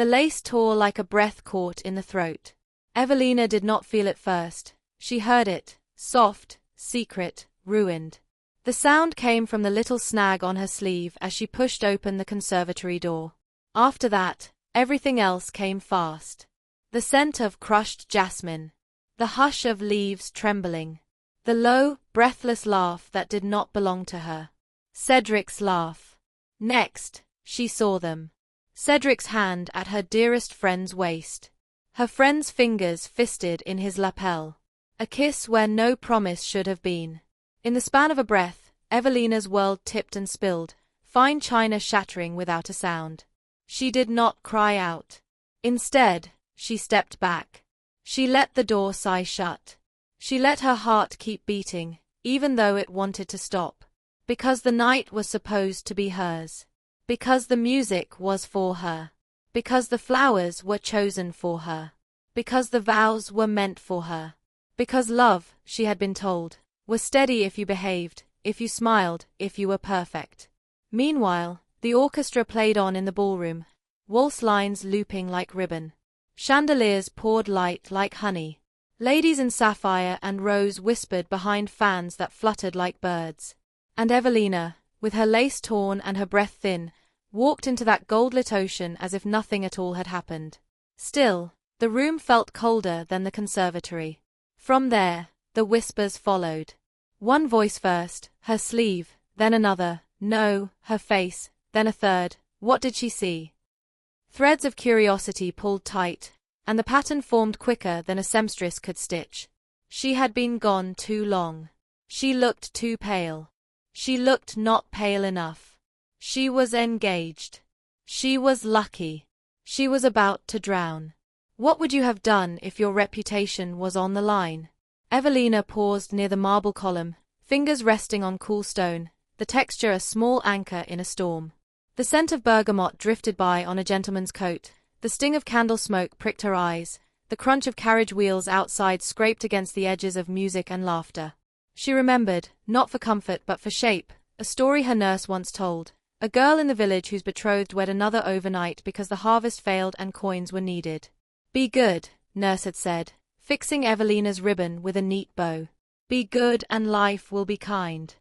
The lace tore like a breath caught in the throat. Evelina did not feel it first. She heard it, soft, secret, ruined. The sound came from the little snag on her sleeve as she pushed open the conservatory door. After that, everything else came fast. The scent of crushed jasmine. The hush of leaves trembling. The low, breathless laugh that did not belong to her. Cedric's laugh. Next, she saw them. Cedric's hand at her dearest friend's waist. Her friend's fingers fisted in his lapel. A kiss where no promise should have been. In the span of a breath, Evelina's world tipped and spilled, fine china shattering without a sound. She did not cry out. Instead, she stepped back. She let the door sigh shut. She let her heart keep beating, even though it wanted to stop. Because the night was supposed to be hers. Because the music was for her. Because the flowers were chosen for her. Because the vows were meant for her. Because love, she had been told, was steady if you behaved, if you smiled, if you were perfect. Meanwhile, the orchestra played on in the ballroom, waltz lines looping like ribbon. Chandeliers poured light like honey. Ladies in sapphire and rose whispered behind fans that fluttered like birds. And Evelina, with her lace torn and her breath thin, walked into that gold-lit ocean as if nothing at all had happened. Still, the room felt colder than the conservatory. From there, the whispers followed. One voice first, her sleeve, then another, no, her face, then a third. What did she see? Threads of curiosity pulled tight, and the pattern formed quicker than a seamstress could stitch. She had been gone too long. She looked too pale. She looked not pale enough. She was engaged. She was lucky. She was about to drown. What would you have done if your reputation was on the line? Evelina paused near the marble column, fingers resting on cool stone, the texture a small anchor in a storm. The scent of bergamot drifted by on a gentleman's coat, the sting of candle smoke pricked her eyes, the crunch of carriage wheels outside scraped against the edges of music and laughter. She remembered, not for comfort but for shape, a story her nurse once told, a girl in the village whose betrothed wed another overnight because the harvest failed and coins were needed. Be good, nurse had said, fixing Evelina's ribbon with a neat bow. Be good and life will be kind.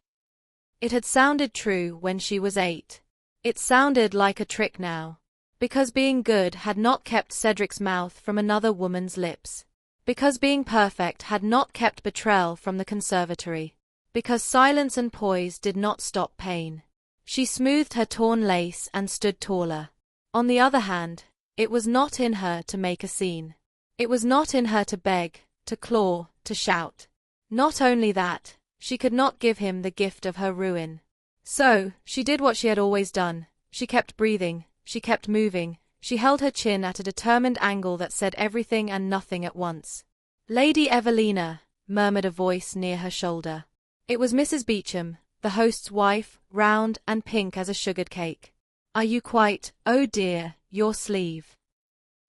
It had sounded true when she was 8. It sounded like a trick now. Because being good had not kept Cedric's mouth from another woman's lips. Because being perfect had not kept betrayal from the conservatory. Because silence and poise did not stop pain. She smoothed her torn lace and stood taller. On the other hand, it was not in her to make a scene. It was not in her to beg, to claw, to shout. Not only that, she could not give him the gift of her ruin. So, she did what she had always done. She kept breathing, she kept moving, she held her chin at a determined angle that said everything and nothing at once. Lady Evelina, murmured a voice near her shoulder. It was Mrs. Beecham, the host's wife, round and pink as a sugared cake. Are you quite, oh dear, your sleeve?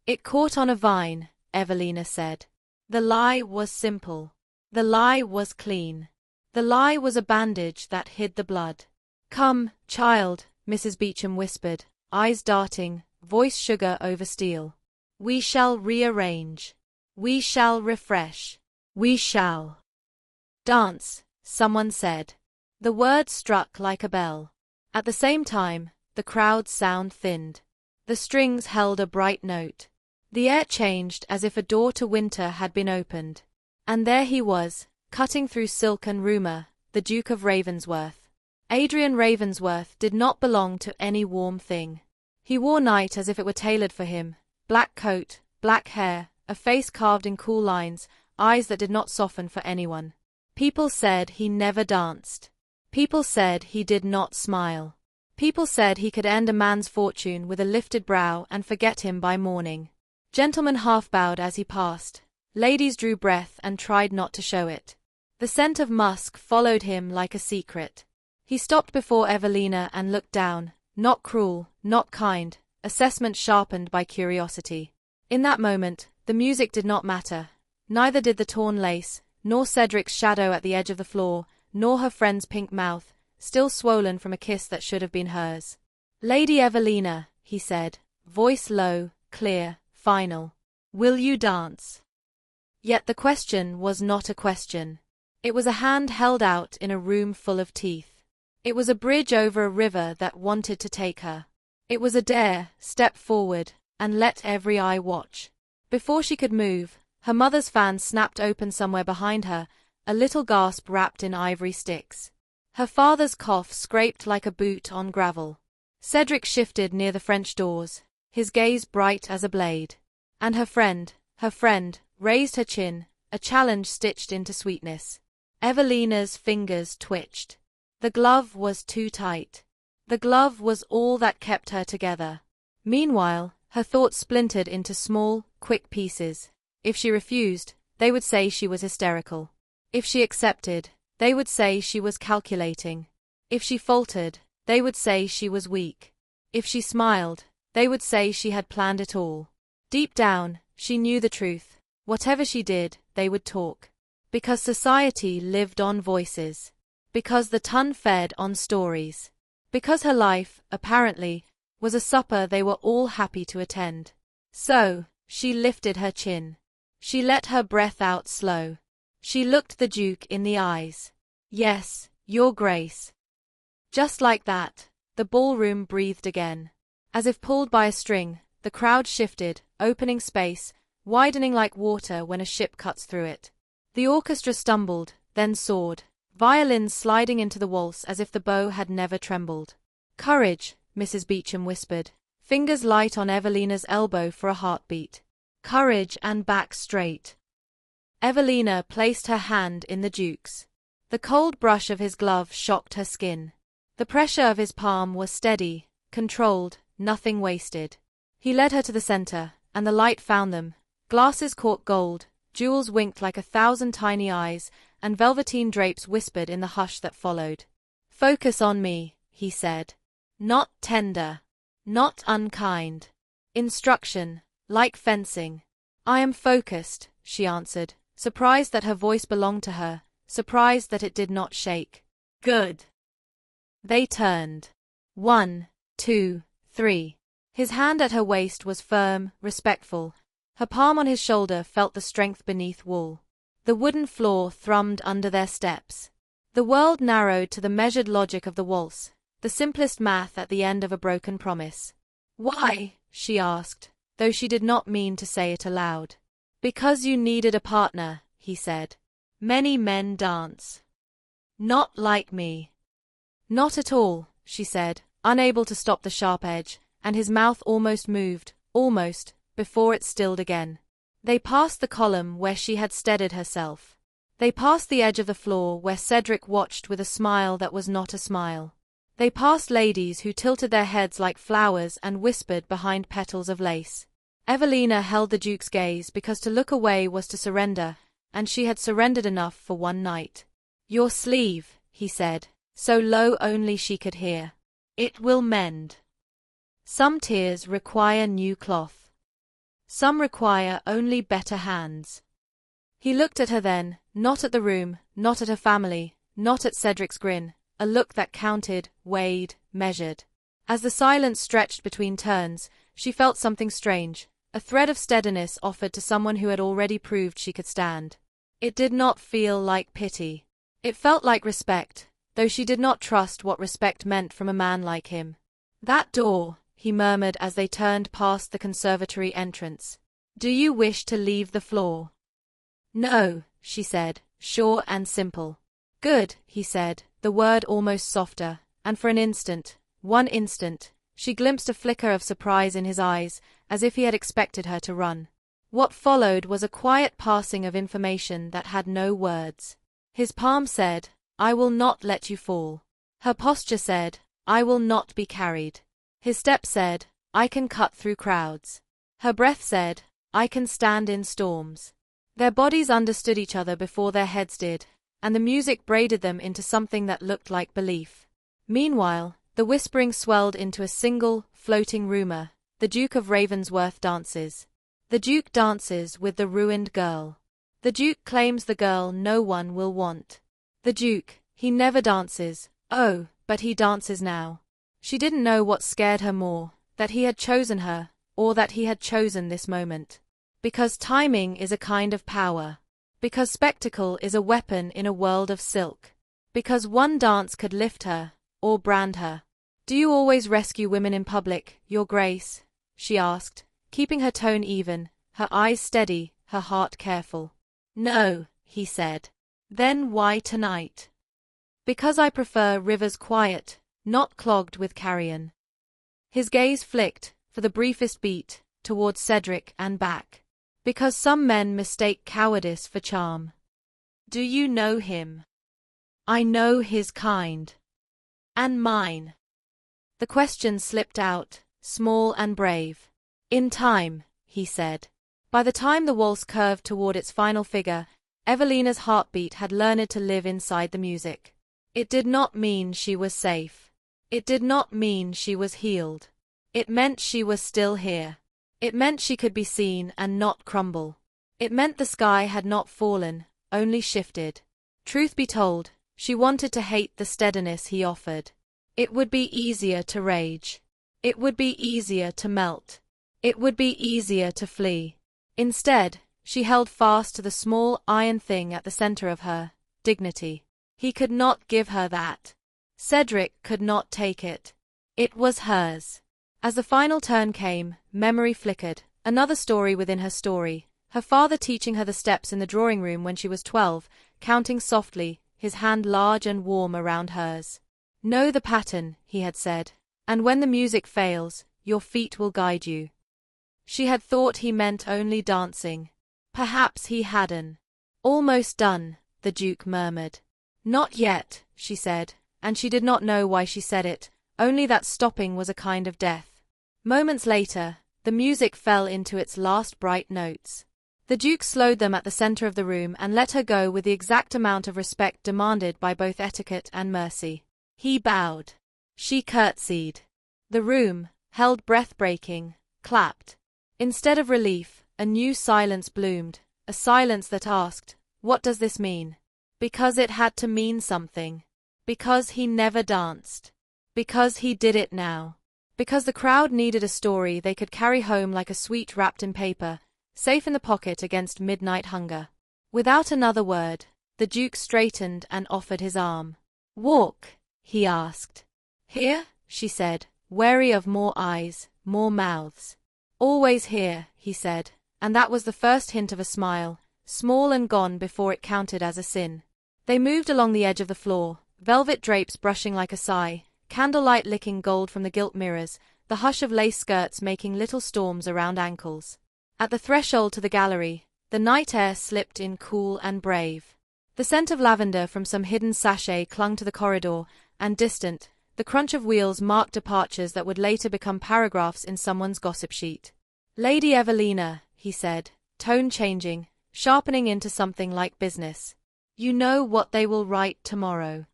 It caught on a vine, Evelina said. The lie was simple. The lie was clean. The lie was a bandage that hid the blood. Come, child, Mrs. Beecham whispered, eyes darting, voice sugar over steel. We shall rearrange. We shall refresh. We shall dance, someone said. The word struck like a bell. At the same time, the crowd's sound thinned. The strings held a bright note. The air changed as if a door to winter had been opened. And there he was, cutting through silk and rumour, the Duke of Ravensworth. Adrian Ravensworth did not belong to any warm thing. He wore night as if it were tailored for him, black coat, black hair, a face carved in cool lines, eyes that did not soften for anyone. People said he never danced. People said he did not smile. People said he could end a man's fortune with a lifted brow and forget him by morning. Gentlemen half-bowed as he passed. Ladies drew breath and tried not to show it. The scent of musk followed him like a secret. He stopped before Evelina and looked down, not cruel, not kind, assessment sharpened by curiosity. In that moment, the music did not matter. Neither did the torn lace, nor Cedric's shadow at the edge of the floor, nor her friend's pink mouth, still swollen from a kiss that should have been hers. Lady Evelina, he said, voice low, clear, final. Will you dance? Yet the question was not a question. It was a hand held out in a room full of teeth. It was a bridge over a river that wanted to take her. It was a dare, step forward, and let every eye watch. Before she could move, her mother's fan snapped open somewhere behind her, a little gasp wrapped in ivory sticks. Her father's cough scraped like a boot on gravel. Cedric shifted near the French doors, his gaze bright as a blade. And her friend, raised her chin, a challenge stitched into sweetness. Evelina's fingers twitched. The glove was too tight. The glove was all that kept her together. Meanwhile, her thoughts splintered into small, quick pieces. If she refused, they would say she was hysterical. If she accepted, they would say she was calculating. If she faltered, they would say she was weak. If she smiled, they would say she had planned it all. Deep down, she knew the truth. Whatever she did, they would talk. Because society lived on voices. Because the ton fed on stories. Because her life, apparently, was a supper they were all happy to attend. So, she lifted her chin. She let her breath out slow. She looked the Duke in the eyes. Yes, Your Grace. Just like that, the ballroom breathed again. As if pulled by a string, the crowd shifted, opening space, widening like water when a ship cuts through it. The orchestra stumbled, then soared, violins sliding into the waltz as if the bow had never trembled. Courage, Mrs. Beecham whispered, fingers light on Evelina's elbow for a heartbeat. Courage and back straight. Evelina placed her hand in the Duke's. The cold brush of his glove shocked her skin. The pressure of his palm was steady, controlled, nothing wasted. He led her to the center, and the light found them. Glasses caught gold, jewels winked like 1,000 tiny eyes, and velveteen drapes whispered in the hush that followed. Focus on me, he said. Not tender. Not unkind. Instruction, like fencing. I am focused, she answered, surprised that her voice belonged to her, surprised that it did not shake. Good. They turned. 1, 2, 3. His hand at her waist was firm, respectful. Her palm on his shoulder felt the strength beneath wool. The wooden floor thrummed under their steps. The world narrowed to the measured logic of the waltz, the simplest math at the end of a broken promise. Why? She asked, though she did not mean to say it aloud. Because you needed a partner, he said. Many men dance. Not like me. Not at all, she said, unable to stop the sharp edge, and his mouth almost moved, almost, before it stilled again. They passed the column where she had steadied herself. They passed the edge of the floor where Cedric watched with a smile that was not a smile. They passed ladies who tilted their heads like flowers and whispered behind petals of lace. Evelina held the Duke's gaze because to look away was to surrender, and she had surrendered enough for one night. Your sleeve, he said, so low only she could hear. It will mend. Some tears require new cloth. Some require only better hands. He looked at her then, not at the room, not at her family, not at Cedric's grin, a look that counted, weighed, measured. As the silence stretched between turns, she felt something strange, a thread of steadiness offered to someone who had already proved she could stand. It did not feel like pity. It felt like respect, though she did not trust what respect meant from a man like him. That door, he murmured as they turned past the conservatory entrance. Do you wish to leave the floor? No, she said, sure and simple. Good, he said, the word almost softer, and for an instant, one instant, she glimpsed a flicker of surprise in his eyes, as if he had expected her to run. What followed was a quiet passing of information that had no words. His palm said, I will not let you fall. Her posture said, I will not be carried. His step said, I can cut through crowds. Her breath said, I can stand in storms. Their bodies understood each other before their heads did, and the music braided them into something that looked like belief. Meanwhile, the whispering swelled into a single, floating rumor. The Duke of Ravensworth dances. The Duke dances with the ruined girl. The Duke claims the girl no one will want. The Duke, he never dances, oh, but he dances now. She didn't know what scared her more, that he had chosen her, or that he had chosen this moment. Because timing is a kind of power. Because spectacle is a weapon in a world of silk. Because one dance could lift her, or brand her. "Do you always rescue women in public, Your Grace?" she asked, keeping her tone even, her eyes steady, her heart careful. "No," he said. "Then why tonight?" "Because I prefer rivers quiet, not clogged with carrion." His gaze flicked, for the briefest beat, towards Cedric and back. "Because some men mistake cowardice for charm." "Do you know him?" "I know his kind." "And mine?" The question slipped out, small and brave. "In time," he said. By the time the waltz curved toward its final figure, Evelina's heartbeat had learned to live inside the music. It did not mean she was safe. It did not mean she was healed. It meant she was still here. It meant she could be seen and not crumble. It meant the sky had not fallen, only shifted. Truth be told, she wanted to hate the steadiness he offered. It would be easier to rage. It would be easier to melt. It would be easier to flee. Instead, she held fast to the small iron thing at the center of her, dignity. He could not give her that. Cedric could not take it. It was hers. As the final turn came, memory flickered, another story within her story, her father teaching her the steps in the drawing room when she was 12, counting softly, his hand large and warm around hers. "Know the pattern," he had said, "and when the music fails, your feet will guide you." She had thought he meant only dancing. Perhaps he hadn't. "Almost done," the Duke murmured. "Not yet," she said, and she did not know why she said it, only that stopping was a kind of death. Moments later, the music fell into its last bright notes. The Duke slowed them at the center of the room and let her go with the exact amount of respect demanded by both etiquette and mercy. He bowed. She curtsied. The room, held breath-breaking, clapped. Instead of relief, a new silence bloomed, a silence that asked, "What does this mean?" Because it had to mean something. Because he never danced. Because he did it now. Because the crowd needed a story they could carry home like a sweet wrapped in paper, safe in the pocket against midnight hunger. Without another word, the Duke straightened and offered his arm. "Walk," he asked. "Here?" she said, wary of more eyes, more mouths. "Always here," he said, and that was the first hint of a smile, small and gone before it counted as a sin. They moved along the edge of the floor, velvet drapes brushing like a sigh, candlelight licking gold from the gilt mirrors, the hush of lace skirts making little storms around ankles. At the threshold to the gallery, the night air slipped in cool and brave. The scent of lavender from some hidden sachet clung to the corridor, and distant, the crunch of wheels marked departures that would later become paragraphs in someone's gossip sheet. "Lady Evelina," he said, tone changing, sharpening into something like business. "You know what they will write tomorrow."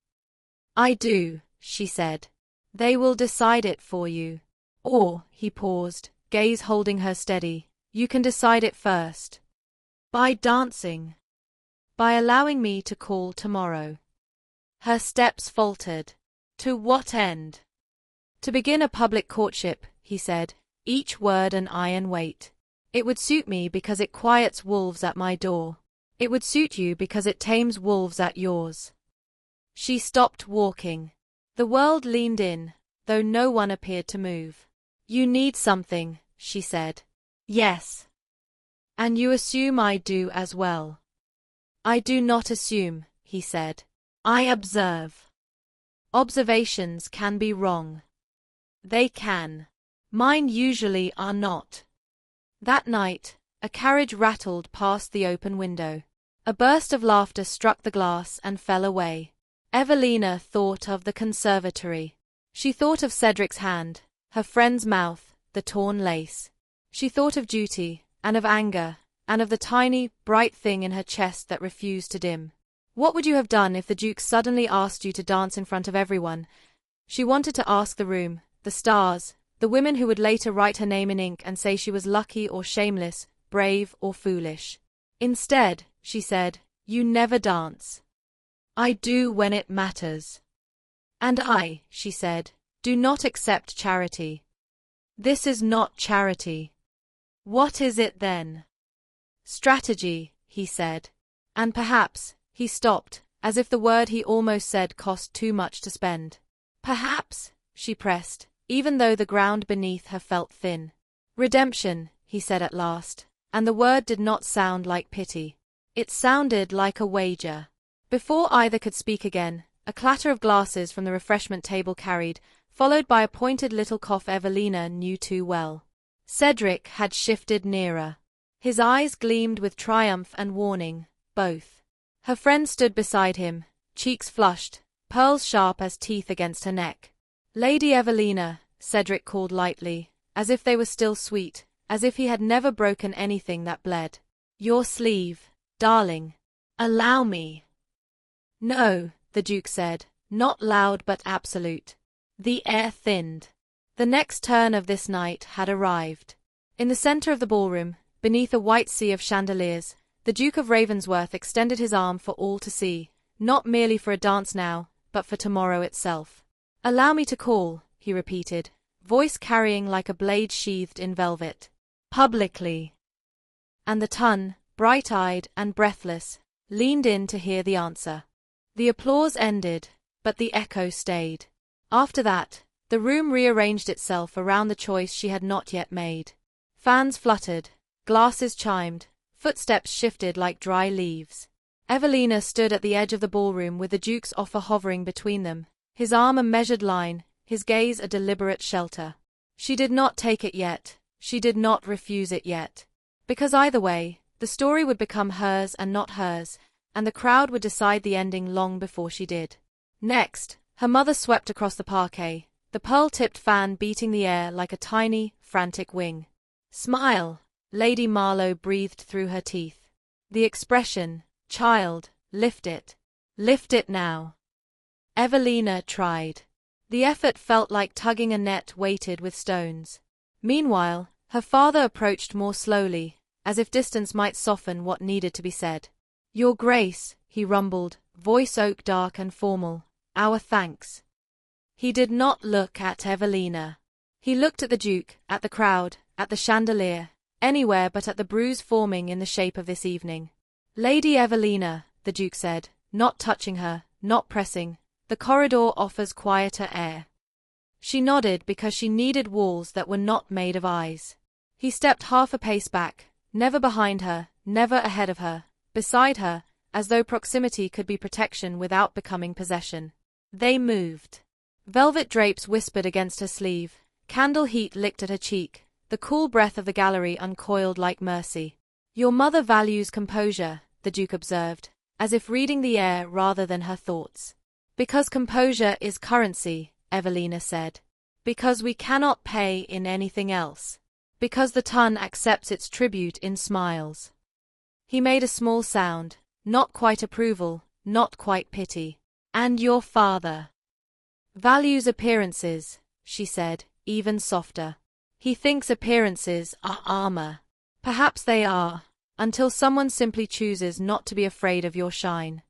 "I do," she said. "They will decide it for you. Or," he paused, gaze holding her steady, "you can decide it first." "By dancing." "By allowing me to call tomorrow." Her steps faltered. "To what end?" "To begin a public courtship," he said, each word an iron weight. "It would suit me because it quiets wolves at my door. It would suit you because it tames wolves at yours." She stopped walking. The world leaned in, though no one appeared to move. "You need something," she said. "Yes." "And you assume I do as well." "I do not assume," he said. "I observe." "Observations can be wrong." "They can. Mine usually are not." That night, a carriage rattled past the open window. A burst of laughter struck the glass and fell away. Evelina thought of the conservatory. She thought of Cedric's hand, her friend's mouth, the torn lace. She thought of duty, and of anger, and of the tiny, bright thing in her chest that refused to dim. What would you have done if the Duke suddenly asked you to dance in front of everyone? She wanted to ask the room, the stars, the women who would later write her name in ink and say she was lucky or shameless, brave or foolish. Instead, she said, "You never dance." "I do when it matters." "And I," she said, "do not accept charity." This is not charity. What is it then? Strategy, he said. And perhaps, he stopped, as if the word he almost said cost too much to spend. Perhaps, she pressed, even though the ground beneath her felt thin. Redemption, he said at last, and the word did not sound like pity. It sounded like a wager. Before either could speak again, a clatter of glasses from the refreshment table carried, followed by a pointed little cough Evelina knew too well. Cedric had shifted nearer. His eyes gleamed with triumph and warning, both. Her friend stood beside him, cheeks flushed, pearls sharp as teeth against her neck. Lady Evelina, Cedric called lightly, as if they were still sweet, as if he had never broken anything that bled. Your sleeve, darling. Allow me. No, the Duke said, not loud but absolute. The air thinned. The next turn of this night had arrived. In the center of the ballroom, beneath a white sea of chandeliers, the Duke of Ravensworth extended his arm for all to see, not merely for a dance now, but for tomorrow itself. Allow me to call, he repeated, voice carrying like a blade sheathed in velvet. Publicly. And the Tun, bright-eyed and breathless, leaned in to hear the answer. The applause ended, but the echo stayed. After that, the room rearranged itself around the choice she had not yet made. Fans fluttered, glasses chimed, footsteps shifted like dry leaves. Evelina stood at the edge of the ballroom with the Duke's offer hovering between them, his arm a measured line, his gaze a deliberate shelter. She did not take it yet, she did not refuse it yet. Because either way, the story would become hers and not hers, and the crowd would decide the ending long before she did. Next, her mother swept across the parquet, the pearl-tipped fan beating the air like a tiny, frantic wing. Smile, Lady Marlowe breathed through her teeth. The expression, child, lift it. Lift it now. Evelina tried. The effort felt like tugging a net weighted with stones. Meanwhile, her father approached more slowly, as if distance might soften what needed to be said. Your Grace, he rumbled, voice oak dark and formal, our thanks. He did not look at Evelina. He looked at the Duke, at the crowd, at the chandelier, anywhere but at the bruise forming in the shape of this evening. Lady Evelina, the Duke said, not touching her, not pressing, the corridor offers quieter air. She nodded because she needed walls that were not made of eyes. He stepped half a pace back, never behind her, never ahead of her, beside her, as though proximity could be protection without becoming possession. They moved. Velvet drapes whispered against her sleeve, candle heat licked at her cheek, the cool breath of the gallery uncoiled like mercy. Your mother values composure, the Duke observed, as if reading the air rather than her thoughts. Because composure is currency, Evelina said. Because we cannot pay in anything else. Because the Tun accepts its tribute in smiles. He made a small sound, not quite approval, not quite pity. And your father values appearances, she said, even softer. He thinks appearances are armor. Perhaps they are, until someone simply chooses not to be afraid of your shine.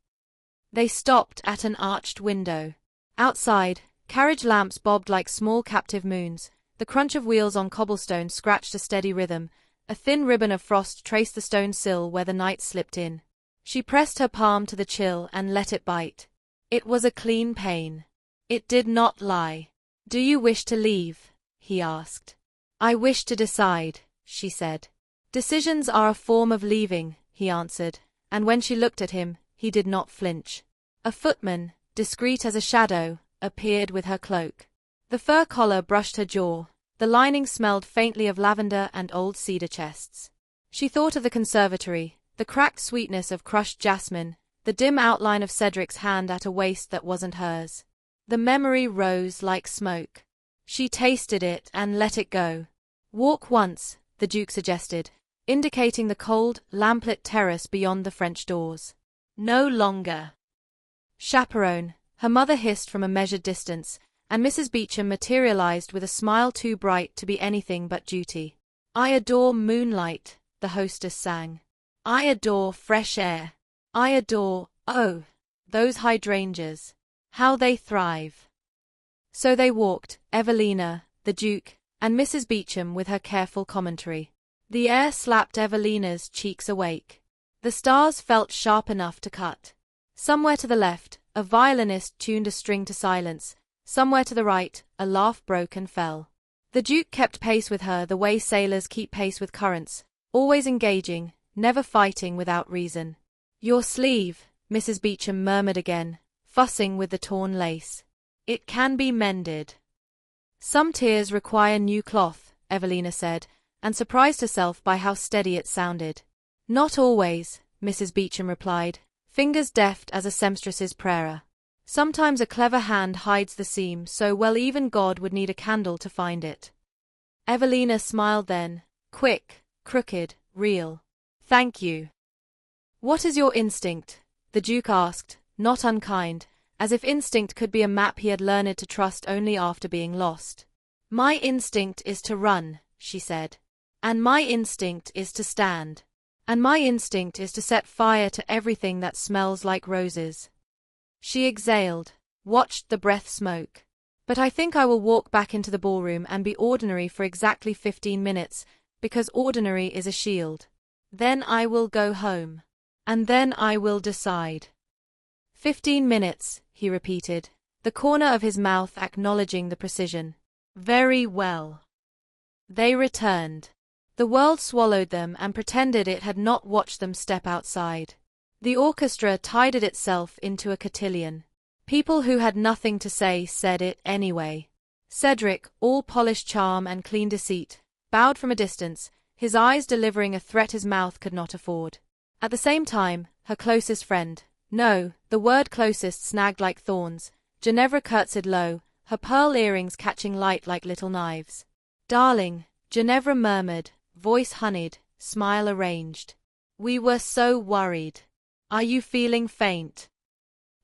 They stopped at an arched window. Outside, carriage lamps bobbed like small captive moons, the crunch of wheels on cobblestone scratched a steady rhythm, a thin ribbon of frost traced the stone sill where the night slipped in. She pressed her palm to the chill and let it bite. It was a clean pain. It did not lie. Do you wish to leave? He asked. I wish to decide, she said. Decisions are a form of leaving, he answered, and when she looked at him, he did not flinch. A footman, discreet as a shadow, appeared with her cloak. The fur collar brushed her jaw, the lining smelled faintly of lavender and old cedar chests. She thought of the conservatory, the cracked sweetness of crushed jasmine, the dim outline of Cedric's hand at a waist that wasn't hers. The memory rose like smoke. She tasted it and let it go. Walk once, the Duke suggested, indicating the cold, lamplit terrace beyond the French doors. No longer. Chaperone, her mother hissed from a measured distance, and Mrs. Beecham materialized with a smile too bright to be anything but duty. I adore moonlight, the hostess sang. I adore fresh air. I adore, oh, those hydrangeas. How they thrive. So they walked, Evelina, the Duke, and Mrs. Beecham with her careful commentary. The air slapped Evelina's cheeks awake. The stars felt sharp enough to cut. Somewhere to the left, a violinist tuned a string to silence. Somewhere to the right, a laugh broke and fell. The Duke kept pace with her the way sailors keep pace with currents, always engaging, never fighting without reason. "Your sleeve," Mrs. Beecham murmured again, fussing with the torn lace. "It can be mended." "Some tears require new cloth," Evelina said, and surprised herself by how steady it sounded. "Not always," Mrs. Beecham replied, fingers deft as a seamstress's prayer. "Sometimes a clever hand hides the seam so well even God would need a candle to find it." Evelina smiled then, quick, crooked, real. "Thank you." "What is your instinct?" the Duke asked, not unkind, as if instinct could be a map he had learned to trust only after being lost. "My instinct is to run," she said. "And my instinct is to stand. And my instinct is to set fire to everything that smells like roses." She exhaled, watched the breath smoke. "But I think I will walk back into the ballroom and be ordinary for exactly 15 minutes, because ordinary is a shield. Then I will go home. And then I will decide." 15 minutes, he repeated, the corner of his mouth acknowledging the precision. "Very well." They returned. The world swallowed them and pretended it had not watched them step outside. The orchestra tidied itself into a cotillion. People who had nothing to say said it anyway. Cedric, all polished charm and clean deceit, bowed from a distance, his eyes delivering a threat his mouth could not afford. At the same time, her closest friend, no, the word closest snagged like thorns, Ginevra curtsied low, her pearl earrings catching light like little knives. "Darling," Ginevra murmured, voice honeyed, smile arranged. "We were so worried. Are you feeling faint?"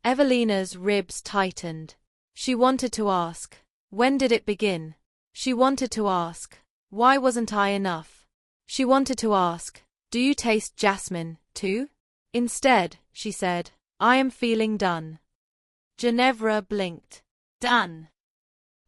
Evelina's ribs tightened. She wanted to ask, "When did it begin?" She wanted to ask, "Why wasn't I enough?" She wanted to ask, "Do you taste jasmine, too?" Instead, she said, "I am feeling done." Ginevra blinked. "Done."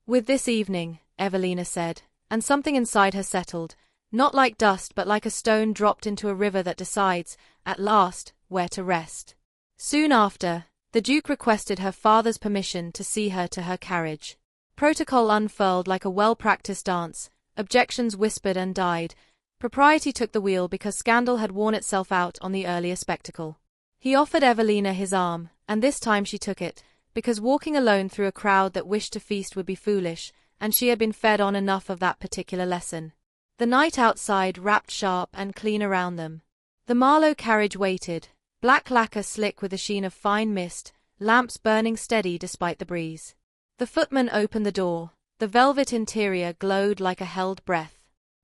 "With this evening," Evelina said, and something inside her settled, not like dust but like a stone dropped into a river that decides, at last, where to rest. Soon after, the Duke requested her father's permission to see her to her carriage. Protocol unfurled like a well-practiced dance, objections whispered and died. Propriety took the wheel because scandal had worn itself out on the earlier spectacle. He offered Evelina his arm, and this time she took it, because walking alone through a crowd that wished to feast would be foolish, and she had been fed on enough of that particular lesson. The night outside wrapped sharp and clean around them. The Marlowe carriage waited, black lacquer slick with a sheen of fine mist, lamps burning steady despite the breeze. The footman opened the door, the velvet interior glowed like a held breath.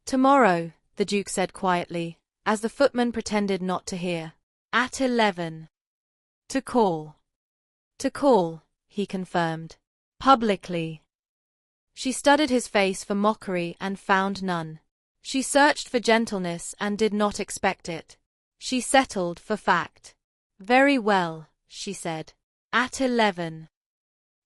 "Tomorrow," the Duke said quietly, as the footman pretended not to hear. "At 11. To call." "To call," he confirmed. "Publicly." She studied his face for mockery and found none. She searched for gentleness and did not expect it. She settled for fact. "Very well," she said. "At 11.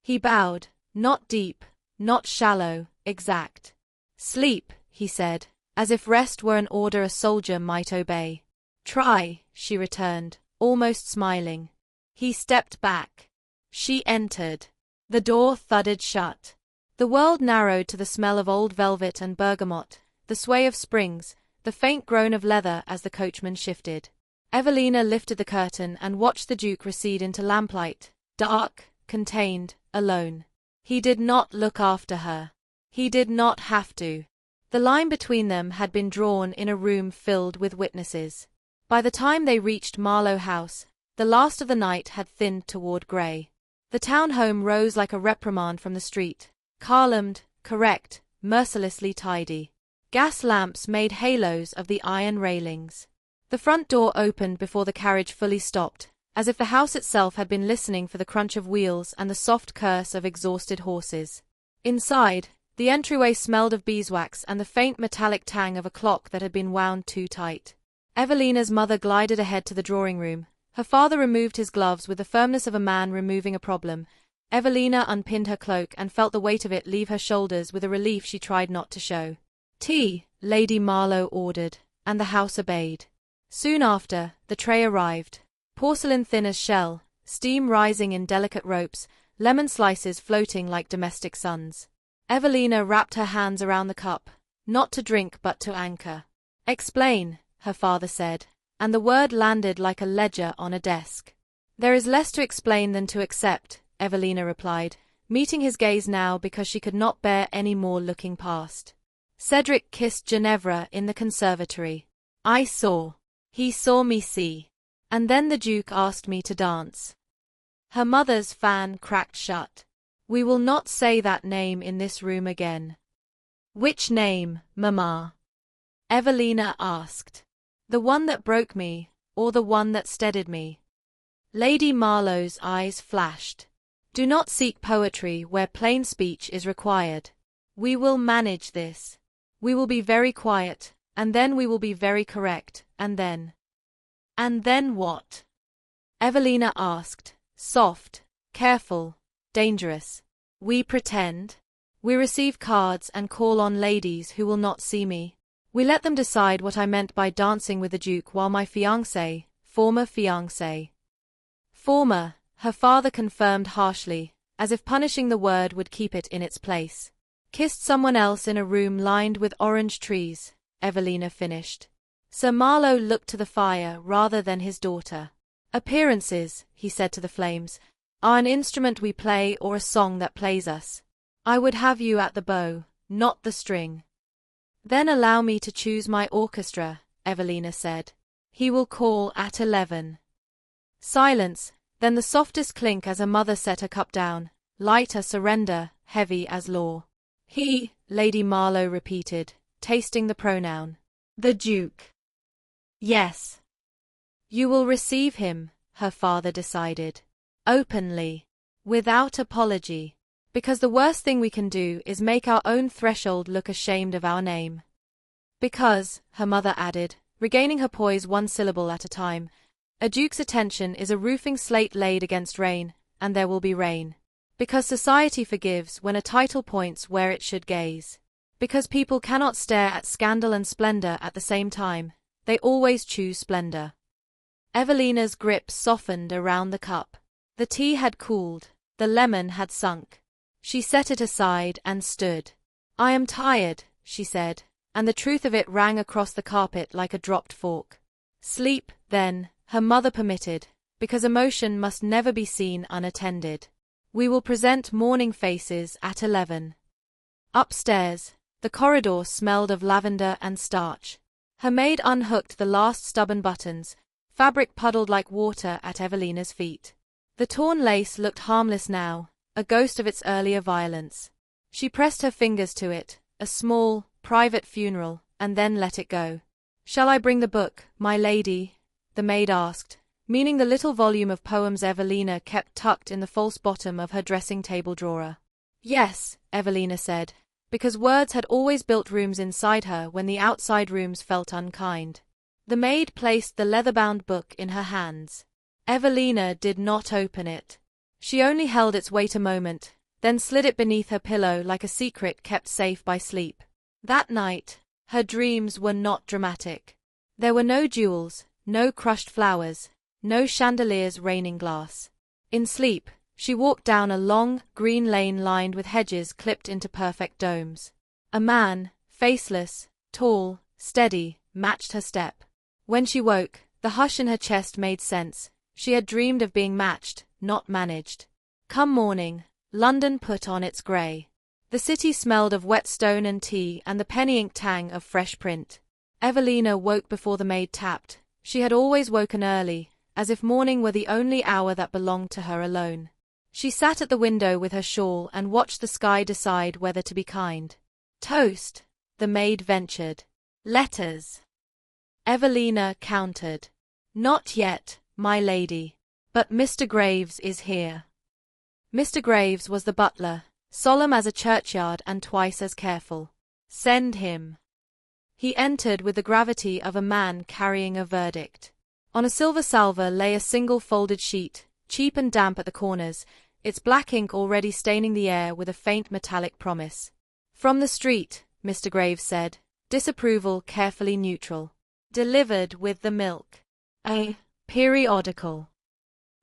He bowed, not deep, not shallow, exact. "Sleep," he said, as if rest were an order a soldier might obey. "Try," she returned, almost smiling. He stepped back. She entered. The door thudded shut. The world narrowed to the smell of old velvet and bergamot, the sway of springs, the faint groan of leather as the coachman shifted. Evelina lifted the curtain and watched the Duke recede into lamplight, dark, contained, alone. He did not look after her. He did not have to. The line between them had been drawn in a room filled with witnesses. By the time they reached Marlowe House, the last of the night had thinned toward grey. The town home rose like a reprimand from the street, columned, correct, mercilessly tidy. Gas lamps made halos of the iron railings. The front door opened before the carriage fully stopped, as if the house itself had been listening for the crunch of wheels and the soft curse of exhausted horses. Inside, the entryway smelled of beeswax and the faint metallic tang of a clock that had been wound too tight. Evelina's mother glided ahead to the drawing room. Her father removed his gloves with the firmness of a man removing a problem, Evelina unpinned her cloak and felt the weight of it leave her shoulders with a relief she tried not to show. "Tea," Lady Marlowe ordered, and the house obeyed. Soon after, the tray arrived. Porcelain thin as shell, steam rising in delicate ropes, lemon slices floating like domestic suns. Evelina wrapped her hands around the cup, not to drink but to anchor. "Explain," her father said, and the word landed like a ledger on a desk. "There is less to explain than to accept," Evelina replied, meeting his gaze now because she could not bear any more looking past. "Cedric kissed Ginevra in the conservatory. I saw. He saw me see. And then the Duke asked me to dance." Her mother's fan cracked shut. "We will not say that name in this room again." "Which name, Mamma?" Evelina asked. "The one that broke me, or the one that steadied me?" Lady Marlowe's eyes flashed. "Do not seek poetry where plain speech is required. We will manage this. We will be very quiet, and then we will be very correct, and then—" "And then what?" Evelina asked, soft, careful, dangerous. "We pretend. We receive cards and call on ladies who will not see me. We let them decide what I meant by dancing with the Duke while my fiancé, former fiancé." "Former," her father confirmed harshly, as if punishing the word would keep it in its place. "Kissed someone else in a room lined with orange trees," Evelina finished. Sir Marlowe looked to the fire rather than his daughter. "Appearances," he said to the flames, "are an instrument we play or a song that plays us. I would have you at the bow, not the string." "Then allow me to choose my orchestra," Evelina said. "He will call at 11. Silence, then the softest clink as her mother set her cup down, light as surrender, heavy as law. "He," Lady Marlowe repeated, tasting the pronoun. "The Duke." "Yes. You will receive him," her father decided. "Openly. Without apology. Because the worst thing we can do is make our own threshold look ashamed of our name. Because," her mother added, regaining her poise one syllable at a time, "a duke's attention is a roofing slate laid against rain, and there will be rain. Because society forgives when a title points where it should gaze. Because people cannot stare at scandal and splendor at the same time, they always choose splendor." Evelina's grip softened around the cup. The tea had cooled, the lemon had sunk. She set it aside and stood. "I am tired," she said, and the truth of it rang across the carpet like a dropped fork. "Sleep, then," her mother permitted, because emotion must never be seen unattended. "We will present morning faces at 11. Upstairs, the corridor smelled of lavender and starch. Her maid unhooked the last stubborn buttons, fabric puddled like water at Evelina's feet. The torn lace looked harmless now, a ghost of its earlier violence. She pressed her fingers to it, a small, private funeral, and then let it go. "Shall I bring the book, my lady?" the maid asked, meaning the little volume of poems Evelina kept tucked in the false bottom of her dressing-table drawer. "Yes," Evelina said, because words had always built rooms inside her when the outside rooms felt unkind. The maid placed the leather-bound book in her hands. Evelina did not open it. She only held its weight a moment, then slid it beneath her pillow like a secret kept safe by sleep. That night, her dreams were not dramatic. There were no jewels, no crushed flowers, no chandeliers raining glass. In sleep, she walked down a long, green lane lined with hedges clipped into perfect domes. A man, faceless, tall, steady, matched her step. When she woke, the hush in her chest made sense. She had dreamed of being matched, not managed. Come morning, London put on its grey. The city smelled of wet stone and tea and the penny-ink tang of fresh print. Evelina woke before the maid tapped. She had always woken early, as if morning were the only hour that belonged to her alone. She sat at the window with her shawl and watched the sky decide whether to be kind. "Toast," the maid ventured. "Letters." Evelina countered. "Not yet, my lady. But Mr. Graves is here." Mr. Graves was the butler, solemn as a churchyard and twice as careful. "Send him." He entered with the gravity of a man carrying a verdict. On a silver salver lay a single folded sheet, cheap and damp at the corners, its black ink already staining the air with a faint metallic promise. "From the street," Mr. Graves said, disapproval carefully neutral. "Delivered with the milk. A periodical."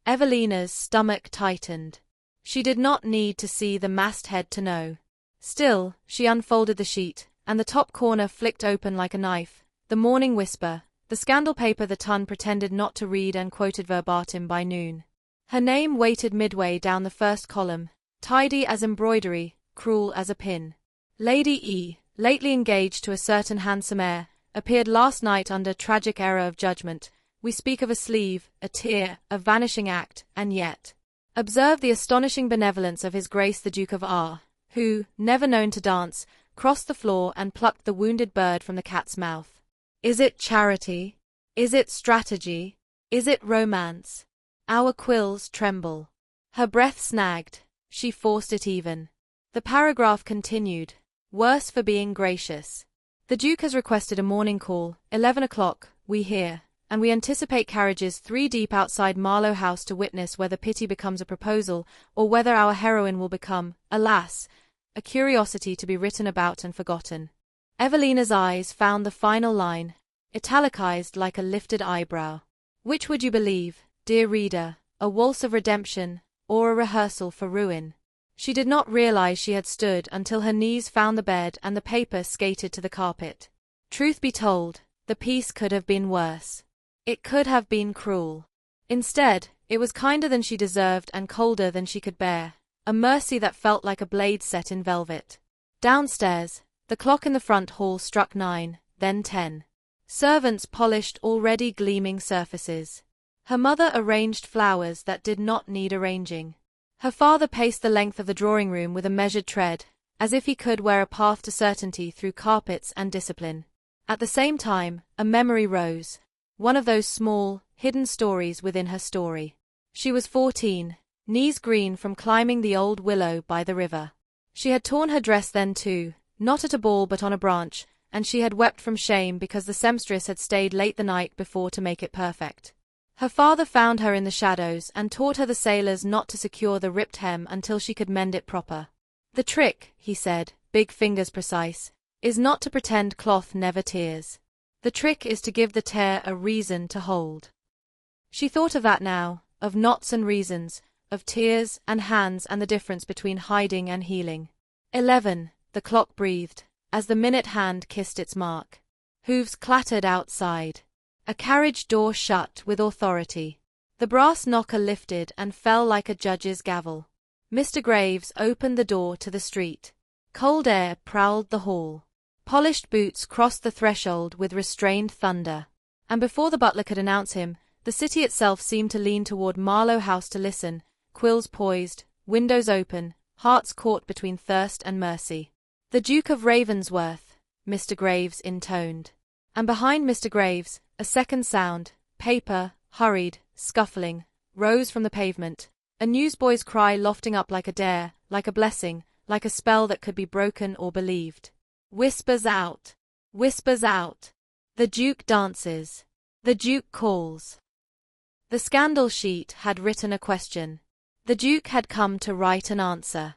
Evelina's stomach tightened. She did not need to see the masthead to know. Still, she unfolded the sheet, and the top corner flicked open like a knife. The Morning Whisper, the scandal paper the Ton pretended not to read and quoted verbatim by noon. Her name waited midway down the first column, tidy as embroidery, cruel as a pin. Lady E, lately engaged to a certain handsome heir, appeared last night under tragic error of judgment. We speak of a sleeve, a tear, a vanishing act, and yet. Observe the astonishing benevolence of His Grace the Duke of R, who, never known to dance, crossed the floor and plucked the wounded bird from the cat's mouth. Is it charity? Is it strategy? Is it romance? Our quills tremble. Her breath snagged. She forced it even. The paragraph continued. Worse for being gracious. The Duke has requested a morning call, 11 o'clock, we hear, and we anticipate carriages 3 deep outside Marlowe House to witness whether pity becomes a proposal, or whether our heroine will become, alas, a curiosity to be written about and forgotten. Evelina's eyes found the final line, italicized like a lifted eyebrow. Which would you believe, dear reader, a waltz of redemption, or a rehearsal for ruin? She did not realize she had stood until her knees found the bed and the paper skated to the carpet. Truth be told, the piece could have been worse. It could have been cruel. Instead, it was kinder than she deserved and colder than she could bear, a mercy that felt like a blade set in velvet. Downstairs, the clock in the front hall struck 9, then 10. Servants polished already gleaming surfaces. Her mother arranged flowers that did not need arranging. Her father paced the length of the drawing room with a measured tread, as if he could wear a path to certainty through carpets and discipline. At the same time, a memory rose. One of those small, hidden stories within her story. She was 14, knees green from climbing the old willow by the river. She had torn her dress then too, not at a ball but on a branch, and she had wept from shame because the sempstress had stayed late the night before to make it perfect. Her father found her in the shadows and taught her the sailors not to secure the ripped hem until she could mend it proper. The trick, he said, big fingers precise, is not to pretend cloth never tears. The trick is to give the tear a reason to hold. She thought of that now, of knots and reasons, of tears and hands and the difference between hiding and healing. 11, the clock breathed, as the minute hand kissed its mark. Hooves clattered outside. A carriage door shut with authority. The brass knocker lifted and fell like a judge's gavel. Mr. Graves opened the door to the street. Cold air prowled the hall. Polished boots crossed the threshold with restrained thunder. And before the butler could announce him, the city itself seemed to lean toward Marlowe House to listen, quills poised, windows open, hearts caught between thirst and mercy. The Duke of Ravensworth, Mr. Graves intoned. And behind Mr. Graves, a second sound, paper, hurried, scuffling, rose from the pavement, a newsboy's cry lofting up like a dare, like a blessing, like a spell that could be broken or believed. Whispers out. Whispers out. The Duke dances. The Duke calls. The scandal sheet had written a question. The Duke had come to write an answer.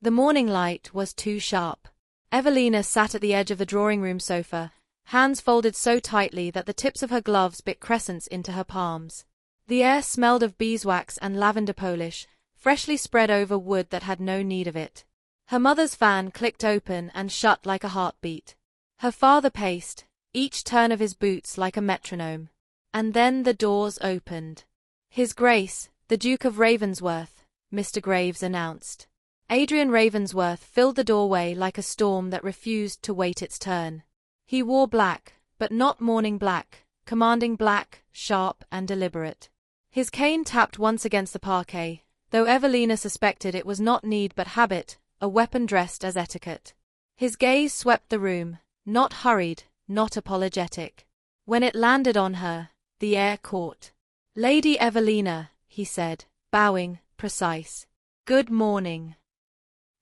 The morning light was too sharp. Evelina sat at the edge of the drawing-room sofa, hands folded so tightly that the tips of her gloves bit crescents into her palms. The air smelled of beeswax and lavender polish, freshly spread over wood that had no need of it. Her mother's fan clicked open and shut like a heartbeat. Her father paced, each turn of his boots like a metronome. And then the doors opened. His Grace, the Duke of Ravensworth, Mr. Graves announced. Adrian Ravensworth filled the doorway like a storm that refused to wait its turn. He wore black, but not morning black, commanding black, sharp and deliberate. His cane tapped once against the parquet, though Evelina suspected it was not need but habit, a weapon dressed as etiquette. His gaze swept the room, not hurried, not apologetic. When it landed on her, the air caught. Lady Evelina, he said, bowing, precise. Good morning.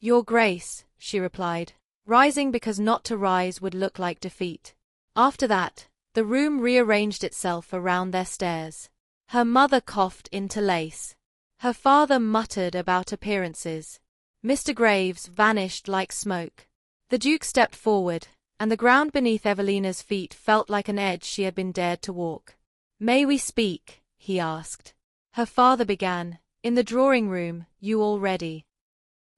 Your Grace, she replied, rising because not to rise would look like defeat. After that, the room rearranged itself around their stares. Her mother coughed into lace. Her father muttered about appearances. Mr. Graves vanished like smoke. The Duke stepped forward, and the ground beneath Evelina's feet felt like an edge she had been dared to walk. "May we speak?" he asked. Her father began, "In the drawing-room, you all ready?"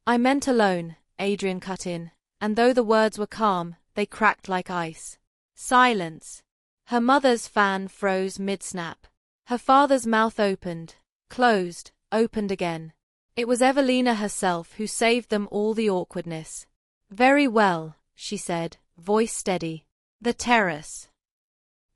"I meant alone," Adrian cut in, and though the words were calm, they cracked like ice. Silence. Her mother's fan froze mid-snap. Her father's mouth opened, closed, opened again. It was Evelina herself who saved them all the awkwardness. "Very well," she said, voice steady. The terrace.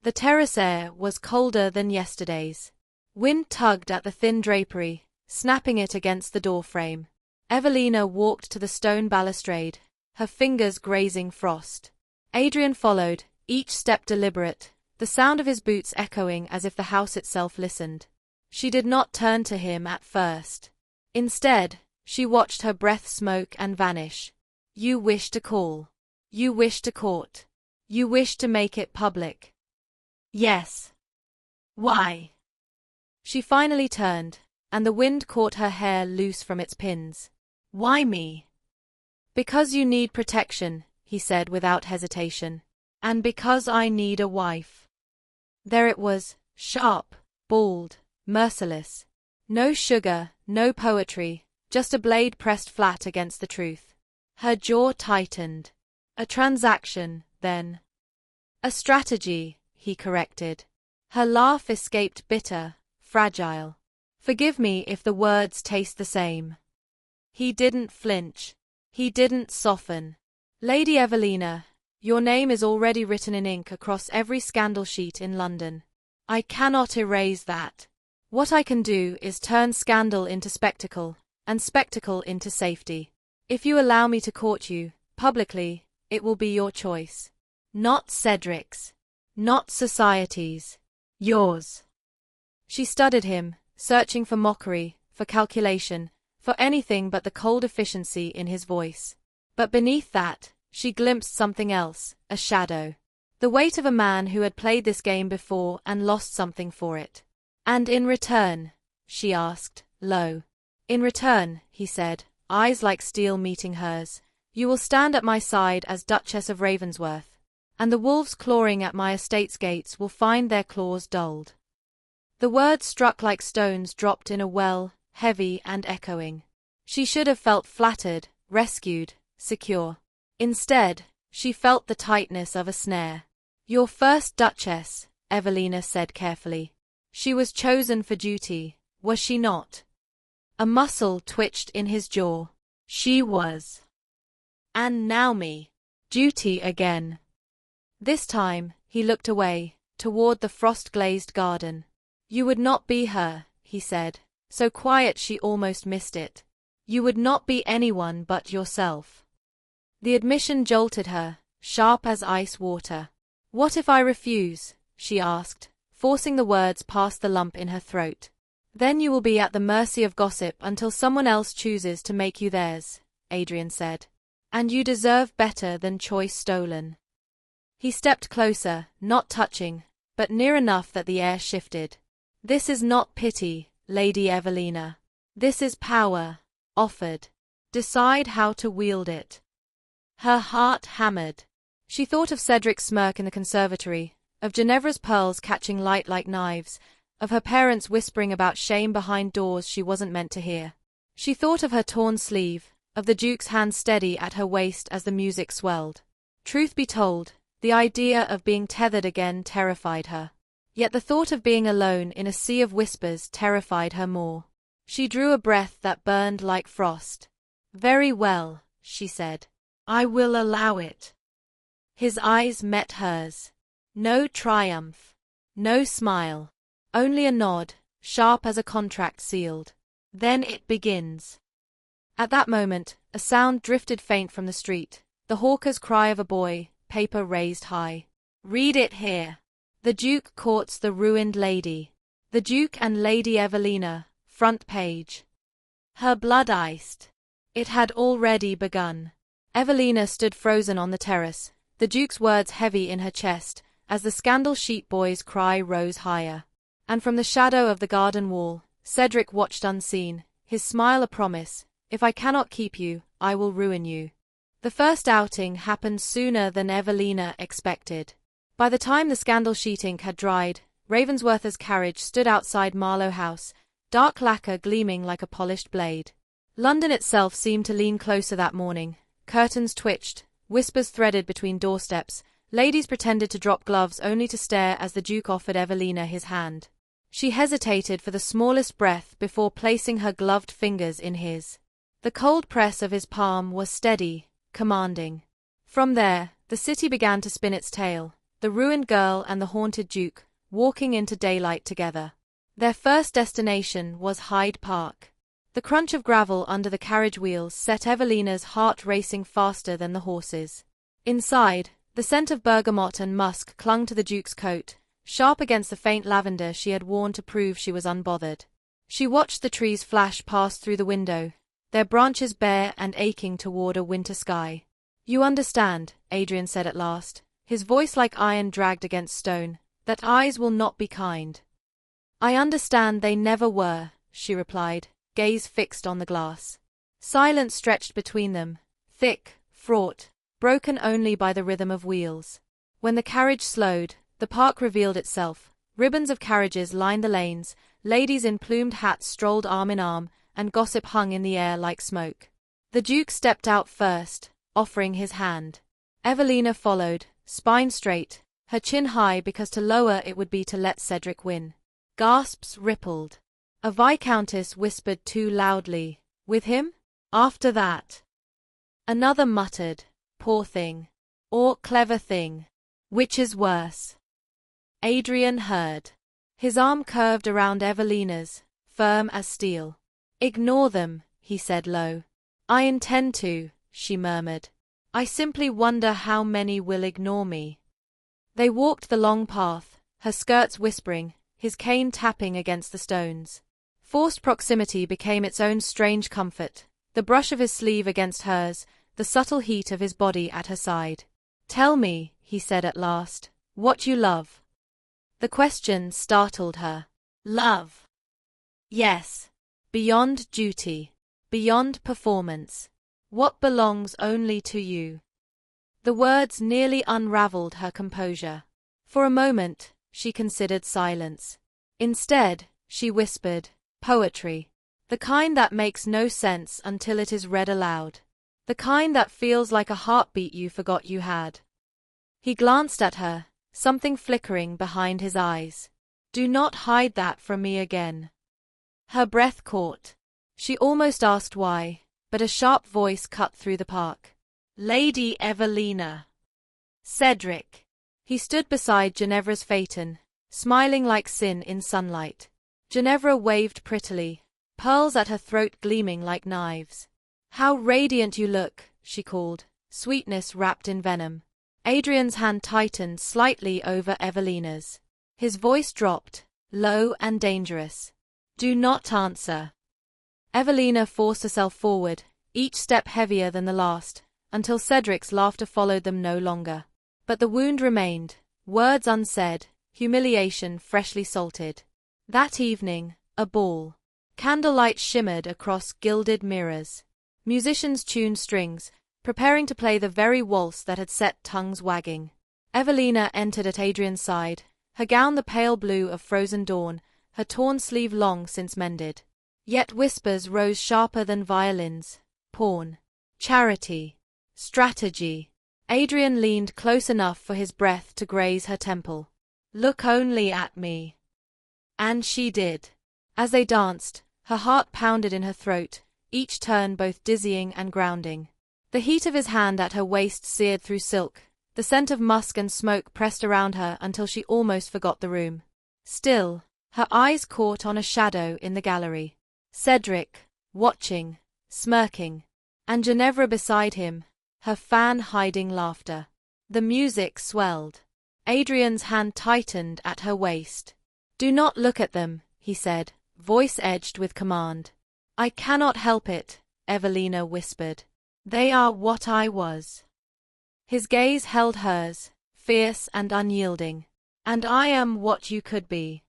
The terrace air was colder than yesterday's. Wind tugged at the thin drapery, snapping it against the doorframe. Evelina walked to the stone balustrade, her fingers grazing frost. Adrian followed, each step deliberate, the sound of his boots echoing as if the house itself listened. She did not turn to him at first. Instead, she watched her breath smoke and vanish. "You wish to call. You wish to court. You wish to make it public." "Yes." "Why?" She finally turned, and the wind caught her hair loose from its pins. "Why me?" "Because you need protection," he said without hesitation. "And because I need a wife." There it was, sharp, bald, merciless. No sugar, no poetry, just a blade pressed flat against the truth. Her jaw tightened. "A transaction, then." "A strategy," he corrected. Her laugh escaped bitter, fragile. "Forgive me if the words taste the same." He didn't flinch. He didn't soften. "Lady Evelina, your name is already written in ink across every scandal sheet in London. I cannot erase that. What I can do is turn scandal into spectacle, and spectacle into safety. If you allow me to court you, publicly, it will be your choice. Not Cedric's. Not society's. Yours." She studied him, searching for mockery, for calculation, for anything but the cold efficiency in his voice. But beneath that, she glimpsed something else, a shadow. The weight of a man who had played this game before and lost something for it. "And in return?" she asked, low. "In return," he said, eyes like steel meeting hers, "you will stand at my side as Duchess of Ravensworth, and the wolves clawing at my estate's gates will find their claws dulled." The words struck like stones dropped in a well, heavy and echoing. She should have felt flattered, rescued, secure. Instead, she felt the tightness of a snare. "Your first Duchess," Evelina said carefully. "She was chosen for duty, was she not?" A muscle twitched in his jaw. "She was. And now me. Duty again." This time, he looked away, toward the frost-glazed garden. "You would not be her," he said, so quiet she almost missed it. "You would not be anyone but yourself." The admission jolted her, sharp as ice water. "What if I refuse?" she asked, forcing the words past the lump in her throat. "Then you will be at the mercy of gossip until someone else chooses to make you theirs," Adrian said. "And you deserve better than choice stolen." He stepped closer, not touching, but near enough that the air shifted. "This is not pity, Lady Evelina. This is power, offered. Decide how to wield it." Her heart hammered. She thought of Cedric's smirk in the conservatory, of Ginevra's pearls catching light like knives, of her parents whispering about shame behind doors she wasn't meant to hear. She thought of her torn sleeve, of the Duke's hand steady at her waist as the music swelled. Truth be told, the idea of being tethered again terrified her. Yet the thought of being alone in a sea of whispers terrified her more. She drew a breath that burned like frost. "Very well," she said. "I will allow it." His eyes met hers. No triumph. No smile. Only a nod, sharp as a contract sealed. "Then it begins." At that moment, a sound drifted faint from the street, the hawker's cry of a boy, paper raised high. "Read it here. The Duke courts the ruined lady. The Duke and Lady Evelina, front page." Her blood iced. It had already begun. Evelina stood frozen on the terrace, the Duke's words heavy in her chest, as the scandal sheet boy's cry rose higher. And from the shadow of the garden wall, Cedric watched unseen, his smile a promise. If I cannot keep you, I will ruin you. The first outing happened sooner than Evelina expected. By the time the scandal sheet ink had dried, Ravensworth's carriage stood outside Marlowe House, dark lacquer gleaming like a polished blade. London itself seemed to lean closer that morning. Curtains twitched, whispers threaded between doorsteps, ladies pretended to drop gloves only to stare as the Duke offered Evelina his hand. She hesitated for the smallest breath before placing her gloved fingers in his. The cold press of his palm was steady, commanding. From there, the city began to spin its tale, the ruined girl and the haunted Duke, walking into daylight together. Their first destination was Hyde Park. The crunch of gravel under the carriage wheels set Evelina's heart racing faster than the horses. Inside, the scent of bergamot and musk clung to the Duke's coat, sharp against the faint lavender she had worn to prove she was unbothered. She watched the trees flash past through the window, their branches bare and aching toward a winter sky. You understand, Adrian said at last, his voice like iron dragged against stone, that eyes will not be kind. I understand they never were, she replied, gaze fixed on the glass. Silence stretched between them, thick, fraught, broken only by the rhythm of wheels. When the carriage slowed, the park revealed itself. Ribbons of carriages lined the lanes, ladies in plumed hats strolled arm in arm, and gossip hung in the air like smoke. The Duke stepped out first, offering his hand. Evelina followed, spine straight, her chin high because to lower it would be to let Cedric win. Gasps rippled. A viscountess whispered too loudly, "With him?" After that. Another muttered, "Poor thing." Or "Clever thing." Which is worse? Adrian heard. His arm curved around Evelina's, firm as steel. "Ignore them," he said low. "I intend to," she murmured. "I simply wonder how many will ignore me." They walked the long path, her skirts whispering, his cane tapping against the stones. Forced proximity became its own strange comfort, the brush of his sleeve against hers, the subtle heat of his body at her side. "Tell me," he said at last, "what you love." The question startled her. Love? Yes. Beyond duty. Beyond performance. What belongs only to you. The words nearly unraveled her composure. For a moment, she considered silence. Instead, she whispered, "Poetry. The kind that makes no sense until it is read aloud. The kind that feels like a heartbeat you forgot you had." He glanced at her, something flickering behind his eyes. "Do not hide that from me again." Her breath caught. She almost asked why, but a sharp voice cut through the park. "Lady Evelina." Cedric. He stood beside Ginevra's phaeton, smiling like sin in sunlight. Ginevra waved prettily, pearls at her throat gleaming like knives. "How radiant you look," she called, sweetness wrapped in venom. Adrian's hand tightened slightly over Evelina's. His voice dropped, low and dangerous. "Do not answer." Evelina forced herself forward, each step heavier than the last, until Cedric's laughter followed them no longer. But the wound remained, words unsaid, humiliation freshly salted. That evening, a ball. Candlelight shimmered across gilded mirrors. Musicians tuned strings, preparing to play the very waltz that had set tongues wagging. Evelina entered at Adrian's side, her gown the pale blue of frozen dawn, her torn sleeve long since mended. Yet whispers rose sharper than violins. Pawn. Charity. Strategy. Adrian leaned close enough for his breath to graze her temple. "Look only at me." And she did. As they danced, her heart pounded in her throat, each turn both dizzying and grounding. The heat of his hand at her waist seared through silk, the scent of musk and smoke pressed around her until she almost forgot the room. Still, her eyes caught on a shadow in the gallery. Cedric, watching, smirking, and Ginevra beside him, her fan hiding laughter. The music swelled. Adrian's hand tightened at her waist. "Do not look at them," he said, voice edged with command. "I cannot help it," Evelina whispered. "They are what I was." His gaze held hers, fierce and unyielding. "And I am what you could be."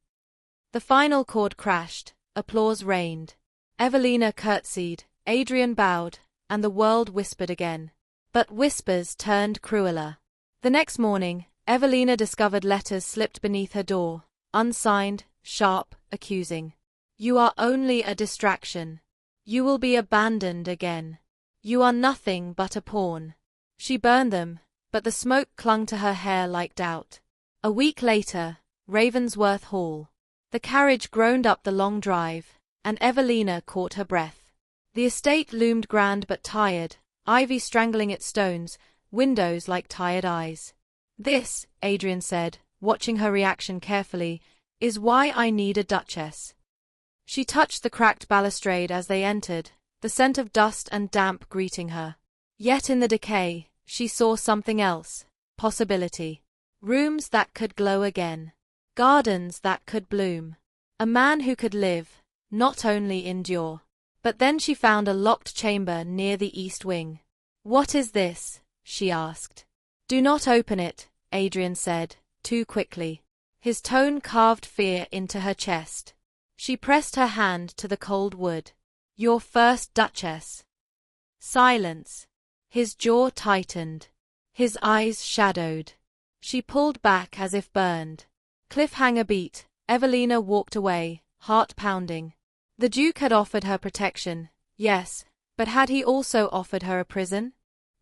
The final chord crashed, applause reigned. Evelina curtsied, Adrian bowed, and the world whispered again. But whispers turned crueler. The next morning, Evelina discovered letters slipped beneath her door, unsigned, sharp, accusing. You are only a distraction. You will be abandoned again. You are nothing but a pawn. She burned them, but the smoke clung to her hair like doubt. A week later, Ravensworth Hall. The carriage groaned up the long drive, and Evelina caught her breath. The estate loomed grand but tired, ivy strangling its stones, windows like tired eyes. This, Adrian said, watching her reaction carefully, is why I need a duchess. She touched the cracked balustrade as they entered, the scent of dust and damp greeting her. Yet in the decay, she saw something else, possibility. Rooms that could glow again. Gardens that could bloom. A man who could live, not only endure. But then she found a locked chamber near the east wing. What is this? She asked. Do not open it, Adrian said, too quickly. His tone carved fear into her chest. She pressed her hand to the cold wood. Your first duchess. Silence. His jaw tightened. His eyes shadowed. She pulled back as if burned. Cliffhanger beat. Evelina walked away, heart pounding. The Duke had offered her protection, yes, but had he also offered her a prison?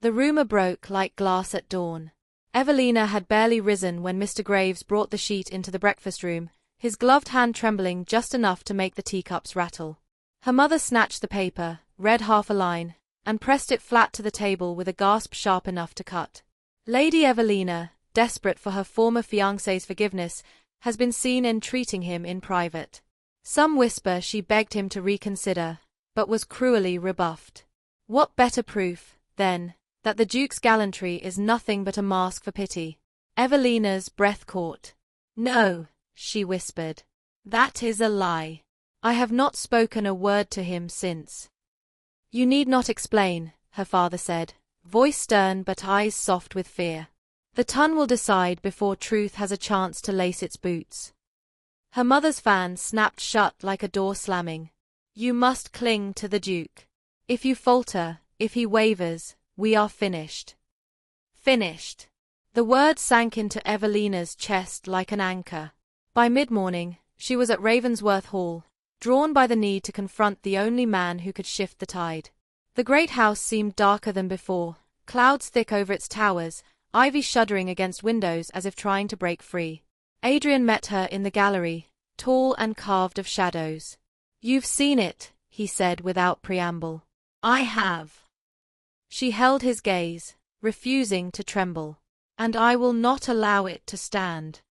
The rumour broke like glass at dawn. Evelina had barely risen when Mr. Graves brought the sheet into the breakfast room, his gloved hand trembling just enough to make the teacups rattle. Her mother snatched the paper, read half a line, and pressed it flat to the table with a gasp sharp enough to cut. Lady Evelina, desperate for her former fiancé's forgiveness, has been seen entreating him in private. Some whisper she begged him to reconsider, but was cruelly rebuffed. What better proof, then, that the Duke's gallantry is nothing but a mask for pity? Evelina's breath caught. No, she whispered. That is a lie. I have not spoken a word to him since. You need not explain, her father said, voice stern but eyes soft with fear. The tongue will decide before truth has a chance to lace its boots. Her mother's fan snapped shut like a door slamming. You must cling to the Duke. If you falter, if he wavers, we are finished. Finished. The word sank into Evelina's chest like an anchor. By mid-morning, she was at Ravensworth Hall, drawn by the need to confront the only man who could shift the tide. The great house seemed darker than before, clouds thick over its towers, ivy shuddering against windows as if trying to break free. Adrian met her in the gallery, tall and carved of shadows. You've seen it, he said without preamble. I have. She held his gaze, refusing to tremble. And I will not allow it to stand.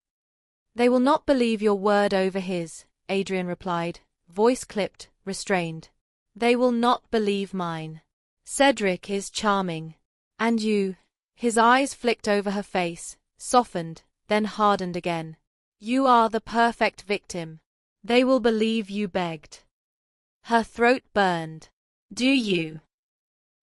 They will not believe your word over his, Adrian replied, voice clipped, restrained. They will not believe mine. Cedric is charming. And you? His eyes flicked over her face, softened, then hardened again. You are the perfect victim. They will believe you begged. Her throat burned. Do you?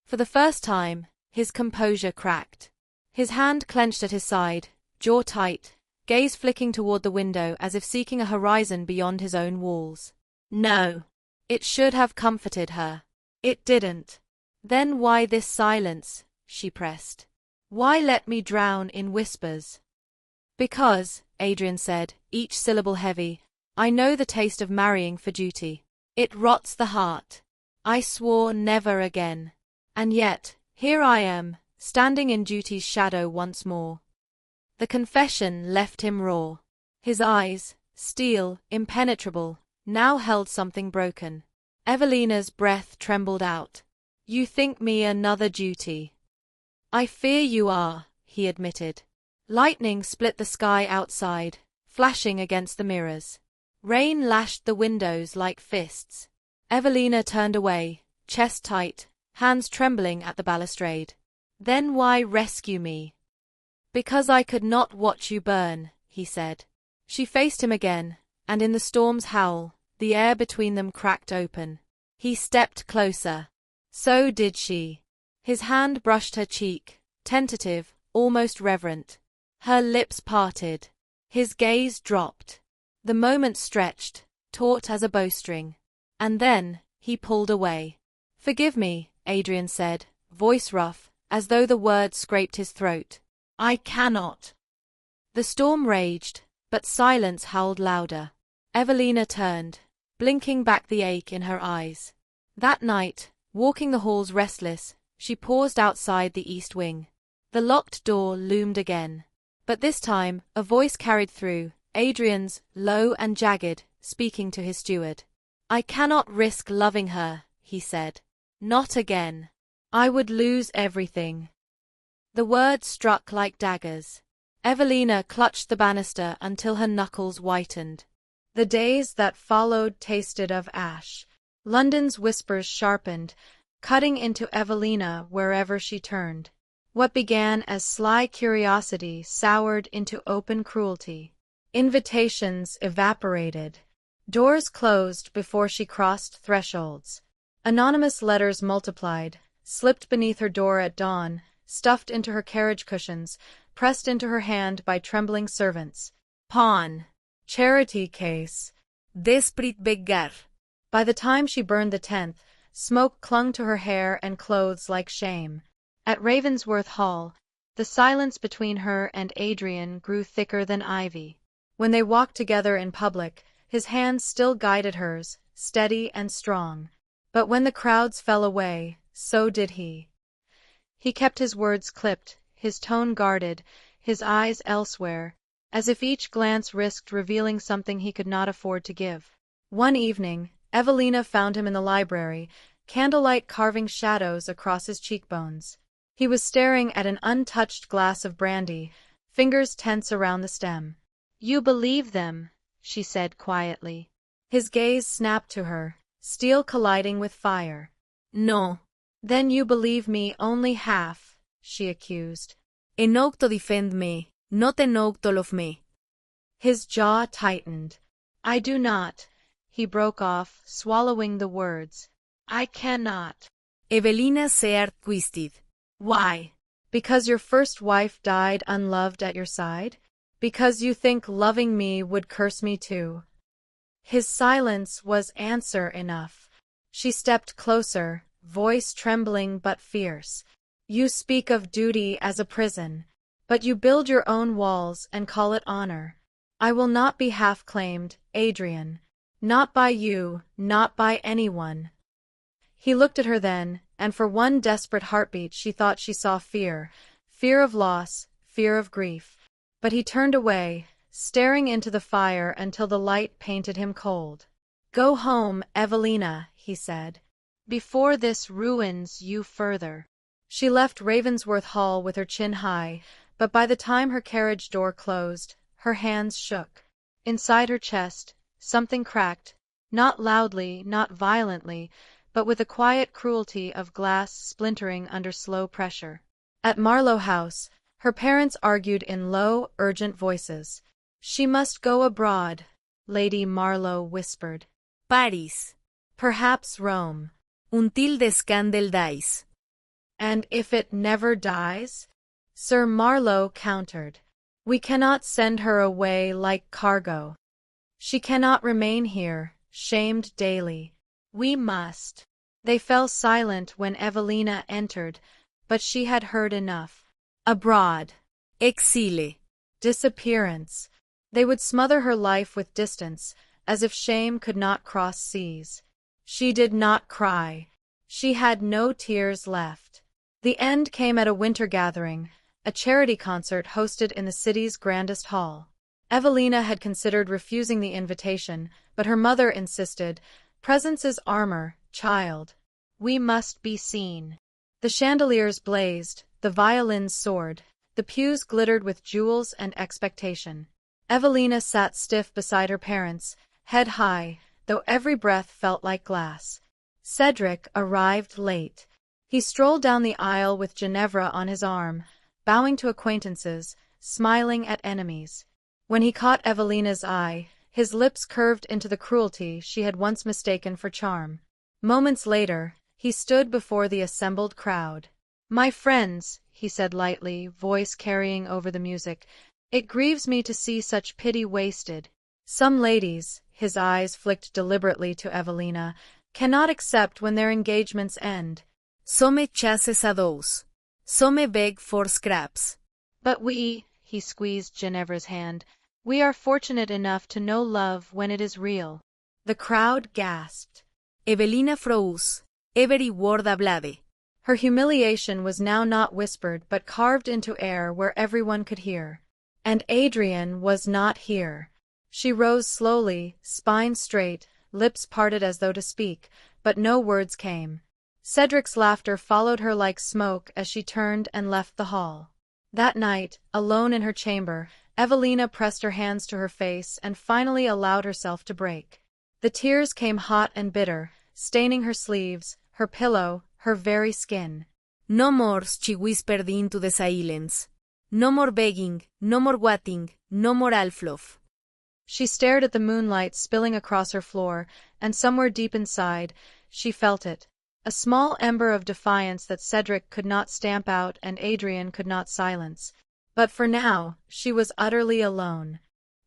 For the first time, his composure cracked. His hand clenched at his side, jaw tight, gaze flicking toward the window as if seeking a horizon beyond his own walls. No. It should have comforted her. It didn't. Then why this silence? She pressed. Why let me drown in whispers? Because, Adrian said, each syllable heavy, I know the taste of marrying for duty. It rots the heart. I swore never again. And yet, here I am, standing in duty's shadow once more. The confession left him raw. His eyes, steel, impenetrable, now held something broken. Evelina's breath trembled out. You think me another duty. I fear you are, he admitted. Lightning split the sky outside, flashing against the mirrors. Rain lashed the windows like fists. Evelina turned away, chest tight, hands trembling at the balustrade. Then why rescue me? Because I could not watch you burn, he said. She faced him again, and in the storm's howl, the air between them cracked open. He stepped closer. So did she. His hand brushed her cheek, tentative, almost reverent. Her lips parted. His gaze dropped. The moment stretched, taut as a bowstring. And then, he pulled away. "Forgive me," Adrian said, voice rough, as though the words scraped his throat. "I cannot." The storm raged, but silence howled louder. Evelina turned, blinking back the ache in her eyes. That night, walking the halls restless, she paused outside the east wing. The locked door loomed again. But this time, a voice carried through, Adrian's, low and jagged, speaking to his steward. "I cannot risk loving her," he said. "Not again. I would lose everything." The words struck like daggers. Evelina clutched the banister until her knuckles whitened. The days that followed tasted of ash. London's whispers sharpened, cutting into Evelina wherever she turned. What began as sly curiosity soured into open cruelty. Invitations evaporated. Doors closed before she crossed thresholds. Anonymous letters multiplied, slipped beneath her door at dawn, stuffed into her carriage cushions, pressed into her hand by trembling servants. Pawn. Charity case. Desprit beggar. By the time she burned the 10th, smoke clung to her hair and clothes like shame. At Ravensworth Hall, the silence between her and Adrian grew thicker than ivy. When they walked together in public, his hand still guided hers, steady and strong. But when the crowds fell away, so did he. He kept his words clipped, his tone guarded, his eyes elsewhere, as if each glance risked revealing something he could not afford to give. One evening, Evelina found him in the library, candlelight carving shadows across his cheekbones. He was staring at an untouched glass of brandy, fingers tense around the stem. "You believe them," she said quietly. His gaze snapped to her, steel colliding with fire. "No." "Then you believe me only half," she accused. "Enough to defend me, not enough to love me." His jaw tightened. "I do not," he broke off, swallowing the words. "I cannot." Evelina's hair twisted. "Why? Because your first wife died unloved at your side? Because you think loving me would curse me too?" His silence was answer enough. She stepped closer, voice trembling but fierce. "You speak of duty as a prison, but you build your own walls and call it honor. I will not be half-claimed, Adrian. Not by you, not by anyone." He looked at her then, and for one desperate heartbeat she thought she saw fear. Fear of loss, fear of grief. But he turned away, staring into the fire until the light painted him cold. "Go home, Evelina," he said, "before this ruins you further." She left Ravensworth Hall with her chin high, but by the time her carriage door closed, her hands shook. Inside her chest, something cracked, not loudly, not violently, but with a quiet cruelty of glass splintering under slow pressure. At Marlowe House, her parents argued in low, urgent voices. "She must go abroad," Lady Marlowe whispered. "Paris. Perhaps Rome. Until the scandal dies." "And if it never dies?" Sir Marlowe countered. "We cannot send her away like cargo. She cannot remain here, shamed daily. We must." They fell silent when Evelina entered, but she had heard enough. Abroad. Exile. Disappearance. They would smother her life with distance, as if shame could not cross seas. She did not cry. She had no tears left. The end came at a winter gathering, a charity concert hosted in the city's grandest hall. Evelina had considered refusing the invitation, but her mother insisted, "Presence is armor, child. We must be seen." The chandeliers blazed, the violins soared, the pews glittered with jewels and expectation. Evelina sat stiff beside her parents, head high, though every breath felt like glass. Cedric arrived late. He strolled down the aisle with Ginevra on his arm, bowing to acquaintances, smiling at enemies. When he caught Evelina's eye, his lips curved into the cruelty she had once mistaken for charm. Moments later, he stood before the assembled crowd. "My friends," he said lightly, voice carrying over the music, "it grieves me to see such pity wasted. Some ladies," his eyes flicked deliberately to Evelina, cannot accept when their engagements end. Some chases a dous. Some beg for scraps. But he squeezed Ginevra's hand, we are fortunate enough to know love when it is real. The crowd gasped. Evelina froze. Every word hablade. Her humiliation was now not whispered but carved into air where everyone could hear. And Adrian was not here. She rose slowly, spine straight, lips parted as though to speak, but no words came. Cedric's laughter followed her like smoke as she turned and left the hall. That night, alone in her chamber, Evelina pressed her hands to her face and finally allowed herself to break. The tears came hot and bitter, staining her sleeves, her pillow, her very skin. No more, she whispered into the silence. No more begging, no more waiting, no more half-love. She stared at the moonlight spilling across her floor, and somewhere deep inside, she felt it. A small ember of defiance that Cedric could not stamp out and Adrian could not silence. But for now, she was utterly alone.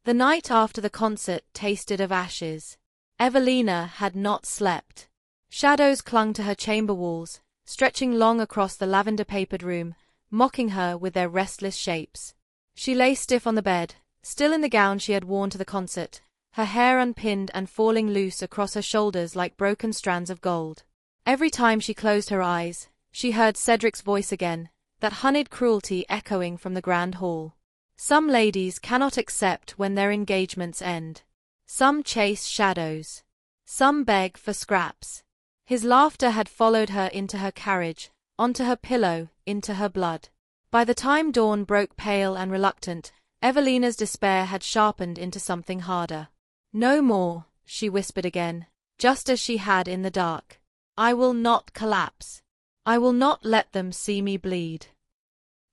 The night after the concert tasted of ashes. Evelina had not slept. Shadows clung to her chamber walls, stretching long across the lavender-papered room, mocking her with their restless shapes. She lay stiff on the bed, still in the gown she had worn to the concert, her hair unpinned and falling loose across her shoulders like broken strands of gold. Every time she closed her eyes, she heard Cedric's voice again, that honeyed cruelty echoing from the grand hall. Some ladies cannot accept when their engagements end. Some chase shadows. Some beg for scraps. His laughter had followed her into her carriage, onto her pillow, into her blood. By the time dawn broke pale and reluctant, Evelina's despair had sharpened into something harder. No more, she whispered again, just as she had in the dark. I will not collapse. I will not let them see me bleed.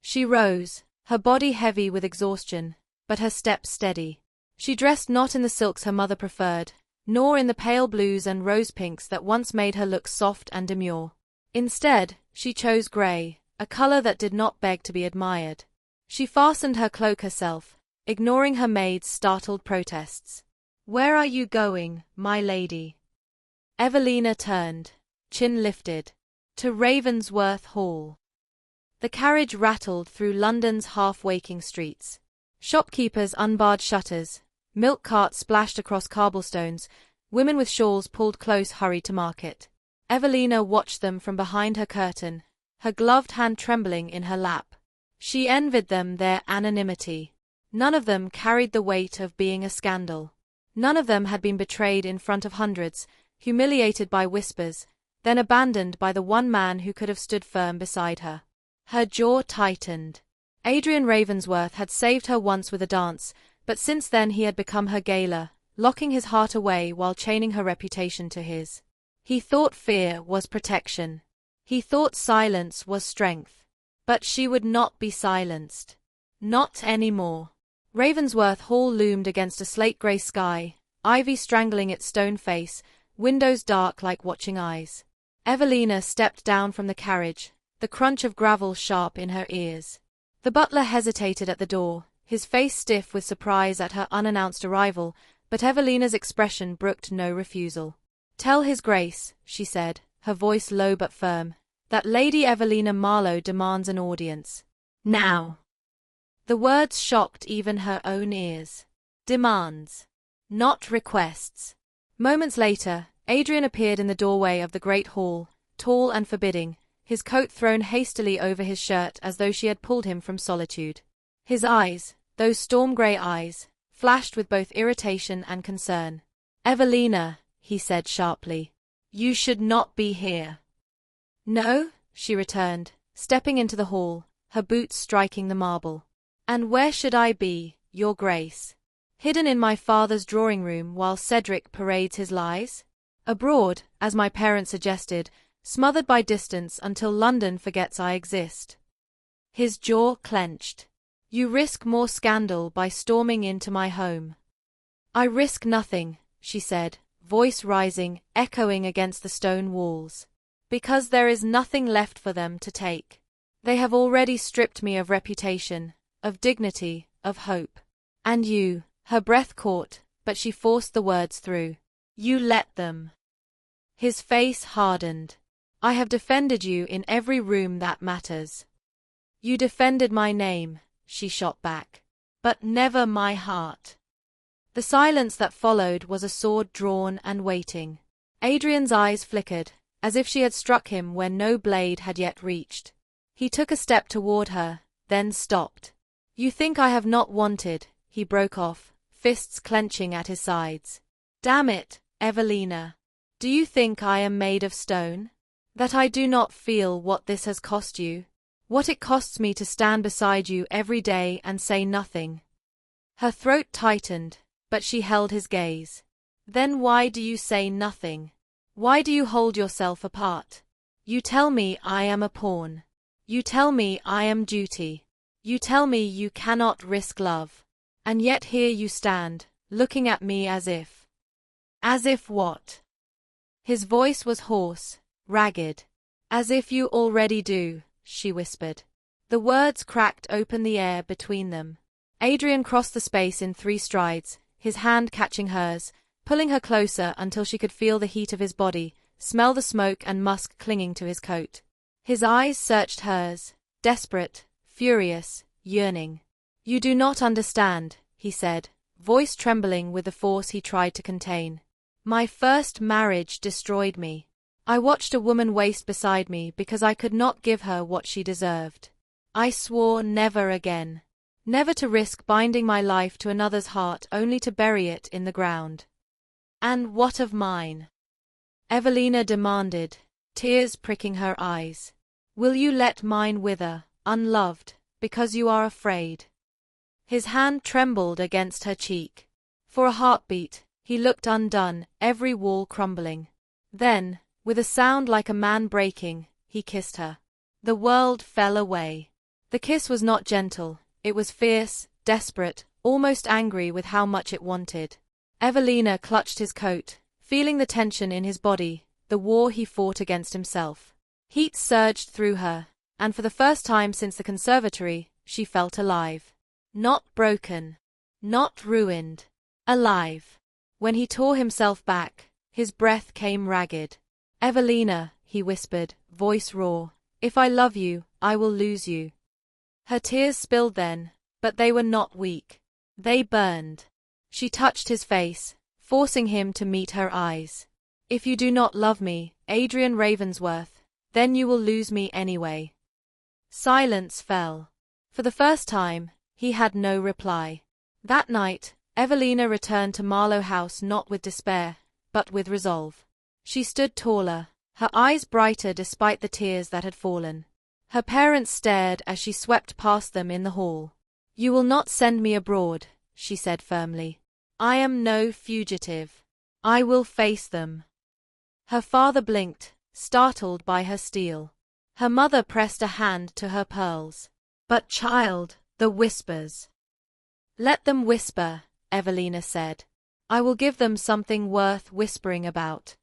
She rose, her body heavy with exhaustion, but her steps steady. She dressed not in the silks her mother preferred, nor in the pale blues and rose pinks that once made her look soft and demure. Instead, she chose grey, a colour that did not beg to be admired. She fastened her cloak herself, ignoring her maid's startled protests. Where are you going, my lady? Evelina turned, chin lifted. To Ravensworth Hall. The carriage rattled through London's half-waking streets. Shopkeepers unbarred shutters, milk carts splashed across cobblestones, women with shawls pulled close hurried to market. Evelina watched them from behind her curtain, her gloved hand trembling in her lap. She envied them their anonymity. None of them carried the weight of being a scandal. None of them had been betrayed in front of hundreds, humiliated by whispers, then abandoned by the one man who could have stood firm beside her. Her jaw tightened. Adrian Ravensworth had saved her once with a dance, but since then he had become her gaoler, locking his heart away while chaining her reputation to his. He thought fear was protection. He thought silence was strength. But she would not be silenced. Not anymore. Ravensworth Hall loomed against a slate-grey sky, ivy strangling its stone face, windows dark like watching eyes. Evelina stepped down from the carriage, the crunch of gravel sharp in her ears. The butler hesitated at the door, his face stiff with surprise at her unannounced arrival, but Evelina's expression brooked no refusal. Tell his grace, she said, her voice low but firm, that Lady Evelina Marlowe demands an audience. Now. The words shocked even her own ears. Demands. Not requests. Moments later, Adrian appeared in the doorway of the great hall, tall and forbidding, his coat thrown hastily over his shirt as though she had pulled him from solitude. His eyes, those storm-grey eyes, flashed with both irritation and concern. Evelina, he said sharply, you should not be here. No, she returned, stepping into the hall, her boots striking the marble. And where should I be, your grace? Hidden in my father's drawing-room while Cedric parades his lies? Abroad, as my parents suggested, smothered by distance until London forgets I exist. His jaw clenched. You risk more scandal by storming into my home. I risk nothing, she said, voice rising, echoing against the stone walls. Because there is nothing left for them to take. They have already stripped me of reputation, of dignity, of hope. And you, her breath caught, but she forced the words through. You let them. His face hardened. I have defended you in every room that matters. You defended my name, she shot back. But never my heart. The silence that followed was a sword drawn and waiting. Adrian's eyes flickered, as if she had struck him where no blade had yet reached. He took a step toward her, then stopped. You think I have not wanted, he broke off, fists clenching at his sides. Damn it, Evelina. Do you think I am made of stone? That I do not feel what this has cost you? What it costs me to stand beside you every day and say nothing? Her throat tightened, but she held his gaze. Then why do you say nothing? Why do you hold yourself apart? You tell me I am a pawn. You tell me I am duty. You tell me you cannot risk love. And yet here you stand, looking at me as if. As if what? His voice was hoarse, ragged. As if you already do, she whispered. The words cracked open the air between them. Adrian crossed the space in 3 strides, his hand catching hers, pulling her closer until she could feel the heat of his body, smell the smoke and musk clinging to his coat. His eyes searched hers, desperate, furious, yearning. You do not understand, he said, voice trembling with the force he tried to contain. My first marriage destroyed me. I watched a woman waste beside me because I could not give her what she deserved. I swore never again. Never to risk binding my life to another's heart only to bury it in the ground. And what of mine? Evelina demanded, tears pricking her eyes. Will you let mine wither, unloved, because you are afraid? His hand trembled against her cheek. For a heartbeat, he looked undone, every wall crumbling. Then, with a sound like a man breaking, he kissed her. The world fell away. The kiss was not gentle, it was fierce, desperate, almost angry with how much it wanted. Evelina clutched his coat, feeling the tension in his body, the war he fought against himself. Heat surged through her, and for the first time since the conservatory, she felt alive. Not broken. Not ruined. Alive. When he tore himself back, his breath came ragged. Evelina, he whispered, voice raw, if I love you, I will lose you. Her tears spilled then, but they were not weak. They burned. She touched his face, forcing him to meet her eyes. If you do not love me, Adrian Ravensworth, then you will lose me anyway. Silence fell. For the first time, he had no reply. That night, Evelina returned to Marlowe House not with despair, but with resolve. She stood taller, her eyes brighter despite the tears that had fallen. Her parents stared as she swept past them in the hall. You will not send me abroad, she said firmly. I am no fugitive. I will face them. Her father blinked, startled by her steel. Her mother pressed a hand to her pearls. But child, the whispers. Let them whisper, Evelina said. I will give them something worth whispering about.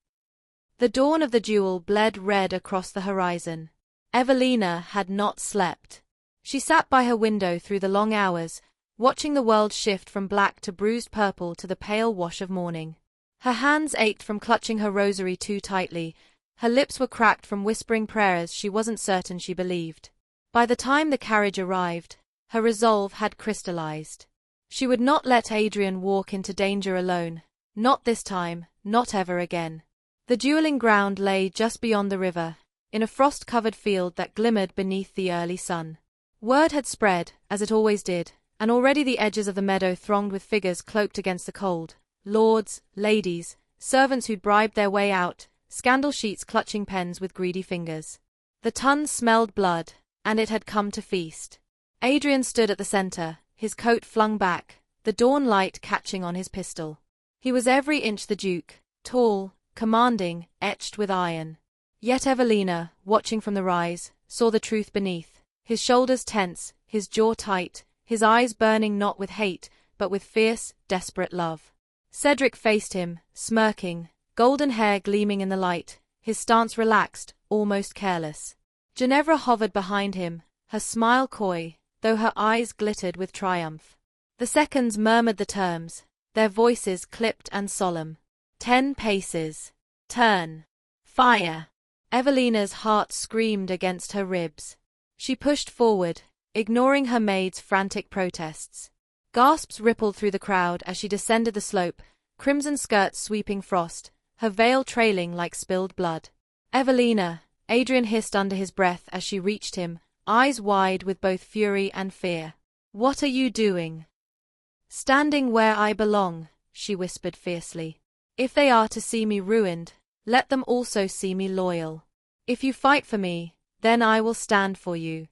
The dawn of the duel bled red across the horizon. Evelina had not slept. She sat by her window through the long hours, watching the world shift from black to bruised purple to the pale wash of morning. Her hands ached from clutching her rosary too tightly, her lips were cracked from whispering prayers she wasn't certain she believed. By the time the carriage arrived, her resolve had crystallized. She would not let Adrian walk into danger alone, not this time, not ever again. The dueling ground lay just beyond the river, in a frost-covered field that glimmered beneath the early sun. Word had spread, as it always did, and already the edges of the meadow thronged with figures cloaked against the cold. Lords, ladies, servants who'd bribed their way out, scandal sheets clutching pens with greedy fingers. The tun smelled blood, and it had come to feast. Adrian stood at the center, his coat flung back, the dawn light catching on his pistol. He was every inch the Duke, tall, commanding, etched with iron. Yet Evelina, watching from the rise, saw the truth beneath, his shoulders tense, his jaw tight, his eyes burning not with hate, but with fierce, desperate love. Cedric faced him, smirking, golden hair gleaming in the light, his stance relaxed, almost careless. Ginevra hovered behind him, her smile coy, though her eyes glittered with triumph. The seconds murmured the terms, their voices clipped and solemn. 10 paces. Turn. Fire. Evelina's heart screamed against her ribs. She pushed forward, ignoring her maid's frantic protests. Gasps rippled through the crowd as she descended the slope, crimson skirts sweeping frost, her veil trailing like spilled blood. Evelina, Adrian hissed under his breath as she reached him, eyes wide with both fury and fear. What are you doing? Standing where I belong, she whispered fiercely. If they are to see me ruined, let them also see me loyal. If you fight for me, then I will stand for you.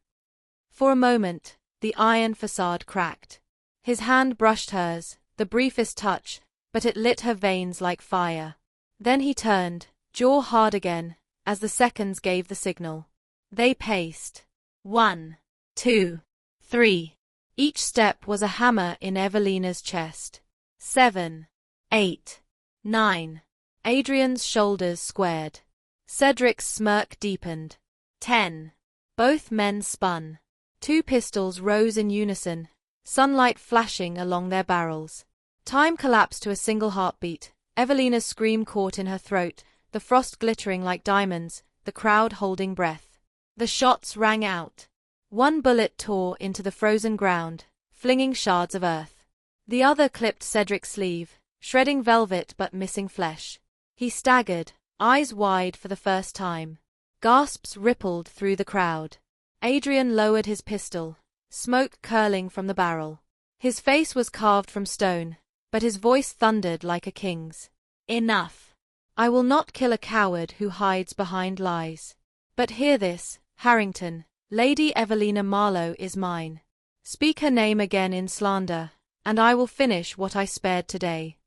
For a moment, the iron facade cracked. His hand brushed hers, the briefest touch, but it lit her veins like fire. Then he turned, jaw hard again, as the seconds gave the signal. They paced. 1, 2, 3. Each step was a hammer in Evelina's chest. 7, 8, 9. Adrian's shoulders squared. Cedric's smirk deepened. 10. Both men spun. 2 pistols rose in unison, sunlight flashing along their barrels. Time collapsed to a single heartbeat. Evelina's scream caught in her throat, the frost glittering like diamonds, the crowd holding breath. The shots rang out. 1 bullet tore into the frozen ground, flinging shards of earth. The other clipped Cedric's sleeve, shredding velvet but missing flesh. He staggered, eyes wide for the first time. Gasps rippled through the crowd. Adrian lowered his pistol, smoke curling from the barrel. His face was carved from stone, but his voice thundered like a king's. Enough! I will not kill a coward who hides behind lies. But hear this, Harrington, Lady Evelina Marlowe is mine. Speak her name again in slander, and I will finish what I spared today.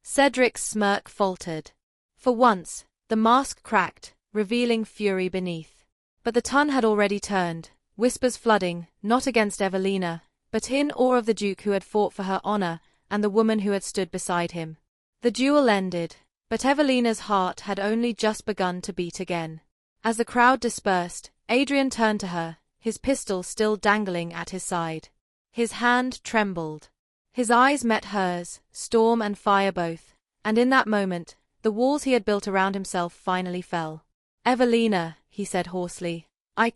Cedric's smirk faltered. For once, the mask cracked, revealing fury beneath. But the ton had already turned, whispers flooding, not against Evelina, but in awe of the Duke who had fought for her honor, and the woman who had stood beside him. The duel ended, but Evelina's heart had only just begun to beat again. As the crowd dispersed, Adrian turned to her, his pistol still dangling at his side. His hand trembled. His eyes met hers, storm and fire both, and in that moment, the walls he had built around himself finally fell. Evelina, he said hoarsely, I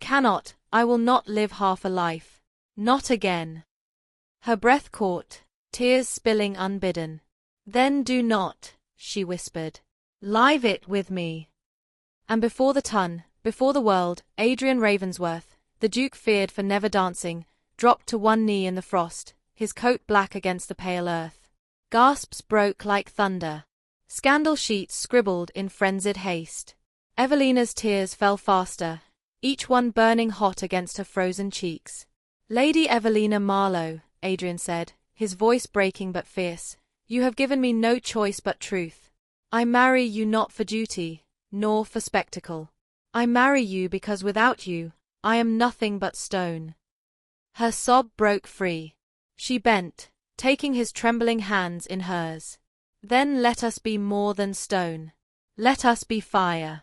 will not live half a life. Not again. Her breath caught, tears spilling unbidden. Then do not, she whispered. Live it with me. And before the ton, before the world, Adrian Ravensworth, the Duke feared for never dancing, dropped to one knee in the frost, his coat black against the pale earth. Gasps broke like thunder. Scandal sheets scribbled in frenzied haste. Evelina's tears fell faster, each one burning hot against her frozen cheeks. Lady Evelina Marlowe, Adrian said, his voice breaking but fierce, you have given me no choice but truth. I marry you not for duty, nor for spectacle. I marry you because without you, I am nothing but stone. Her sob broke free. She bent, taking his trembling hands in hers. Then let us be more than stone. Let us be fire.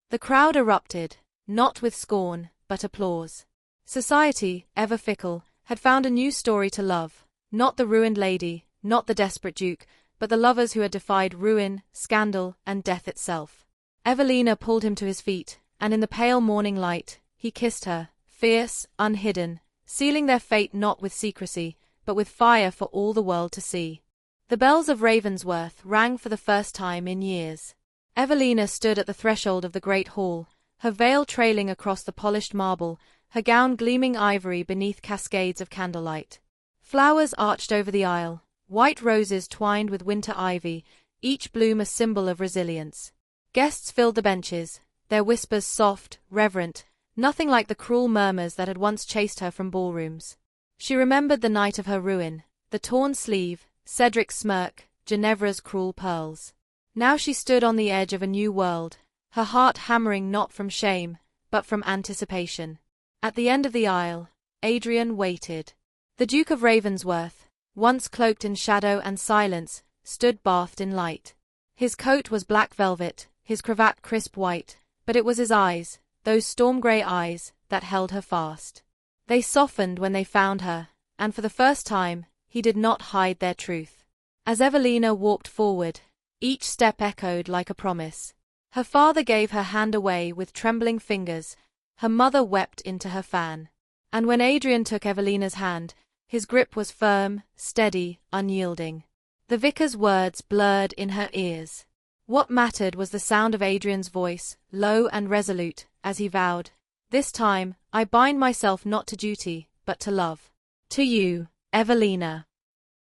The crowd erupted, not with scorn, but applause. Society, ever fickle, had found a new story to love, not the ruined lady, not the desperate Duke, but the lovers who had defied ruin, scandal, and death itself. Evelina pulled him to his feet, and in the pale morning light, he kissed her, fierce, unhidden, sealing their fate not with secrecy, but with fire for all the world to see. The bells of Ravensworth rang for the first time in years. Evelina stood at the threshold of the great hall, her veil trailing across the polished marble, her gown gleaming ivory beneath cascades of candlelight. Flowers arched over the aisle, white roses twined with winter ivy, each bloom a symbol of resilience. Guests filled the benches, their whispers soft, reverent, nothing like the cruel murmurs that had once chased her from ballrooms. She remembered the night of her ruin, the torn sleeve, Cedric's smirk, Ginevra's cruel pearls. Now she stood on the edge of a new world, her heart hammering not from shame, but from anticipation. At the end of the aisle, Adrian waited. The Duke of Ravensworth, once cloaked in shadow and silence, stood bathed in light. His coat was black velvet, his cravat crisp white, but it was his eyes, those storm-grey eyes, that held her fast. They softened when they found her, and for the first time, he did not hide their truth. As Evelina walked forward, each step echoed like a promise. Her father gave her hand away with trembling fingers, her mother wept into her fan. And when Adrian took Evelina's hand, his grip was firm, steady, unyielding. The vicar's words blurred in her ears. What mattered was the sound of Adrian's voice, low and resolute, as he vowed, "This time, I bind myself not to duty, but to love. To you, Evelina."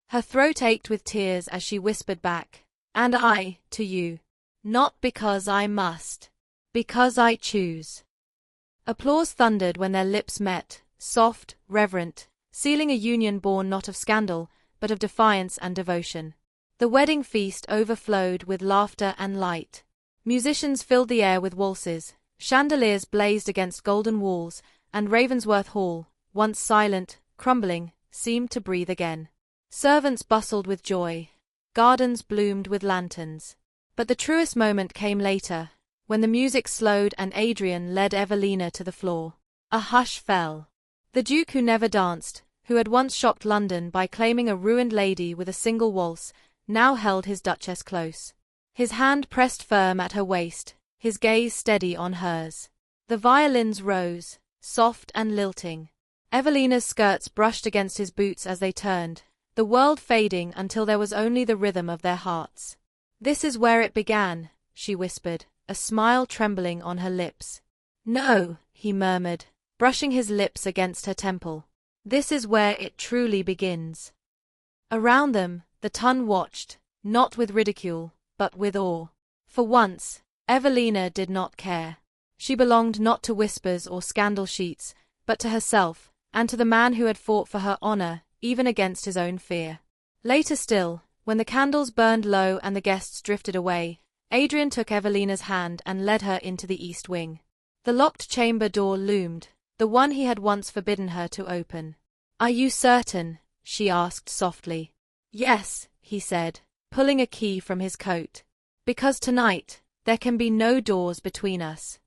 Her throat ached with tears as she whispered back, "And I, to you. Not because I must. Because I choose." Applause thundered when their lips met, soft, reverent, sealing a union born not of scandal, but of defiance and devotion. The wedding feast overflowed with laughter and light. Musicians filled the air with waltzes, chandeliers blazed against golden walls, and Ravensworth Hall, once silent, crumbling, seemed to breathe again. Servants bustled with joy. Gardens bloomed with lanterns. But the truest moment came later, when the music slowed and Adrian led Evelina to the floor. A hush fell. The Duke who never danced, who had once shocked London by claiming a ruined lady with a single waltz, now held his Duchess close. His hand pressed firm at her waist, his gaze steady on hers. The violins rose, soft and lilting. Evelina's skirts brushed against his boots as they turned, the world fading until there was only the rhythm of their hearts. "This is where it began," she whispered, a smile trembling on her lips. "No," he murmured, brushing his lips against her temple. "This is where it truly begins." Around them, the ton watched, not with ridicule, but with awe. For once, Evelina did not care. She belonged not to whispers or scandal sheets, but to herself, and to the man who had fought for her honor, even against his own fear. Later still, when the candles burned low and the guests drifted away, Adrian took Evelina's hand and led her into the east wing. The locked chamber door loomed, the one he had once forbidden her to open. "Are you certain?" she asked softly. "Yes," he said, pulling a key from his coat. "Because tonight, there can be no doors between us."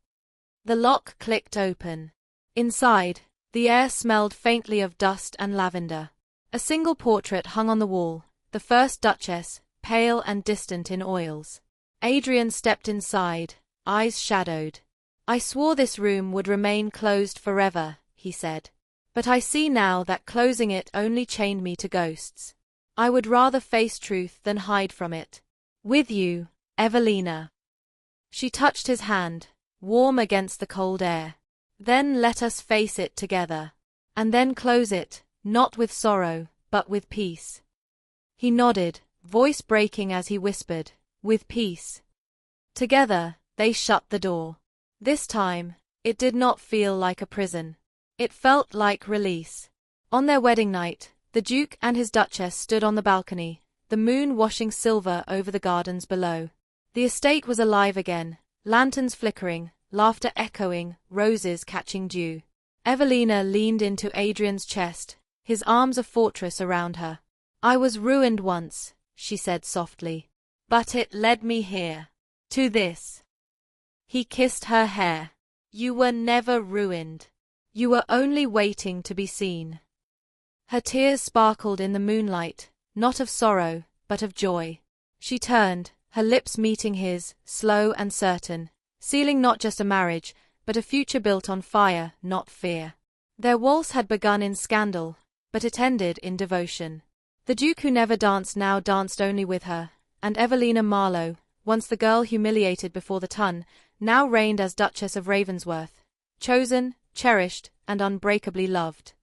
The lock clicked open. Inside, the air smelled faintly of dust and lavender. A single portrait hung on the wall, the first Duchess, pale and distant in oils. Adrian stepped inside, eyes shadowed. "I swore this room would remain closed forever," he said. "But I see now that closing it only chained me to ghosts. I would rather face truth than hide from it. With you, Evelina." She touched his hand, warm against the cold air. "Then let us face it together. And then close it, not with sorrow, but with peace." He nodded, voice breaking as he whispered, "With peace." Together, they shut the door. This time, it did not feel like a prison. It felt like release. On their wedding night, the Duke and his Duchess stood on the balcony, the moon washing silver over the gardens below. The estate was alive again, lanterns flickering, laughter echoing, roses catching dew. Evelina leaned into Adrian's chest, his arms a fortress around her. "I was ruined once," she said softly. "But it led me here. To this." He kissed her hair. "You were never ruined. You were only waiting to be seen." Her tears sparkled in the moonlight, not of sorrow, but of joy. She turned, her lips meeting his, slow and certain, sealing not just a marriage, but a future built on fire, not fear. Their waltz had begun in scandal, but it ended in devotion. The Duke who never danced now danced only with her, and Evelina Marlowe, once the girl humiliated before the ton, now reigned as Duchess of Ravensworth, chosen, cherished, and unbreakably loved.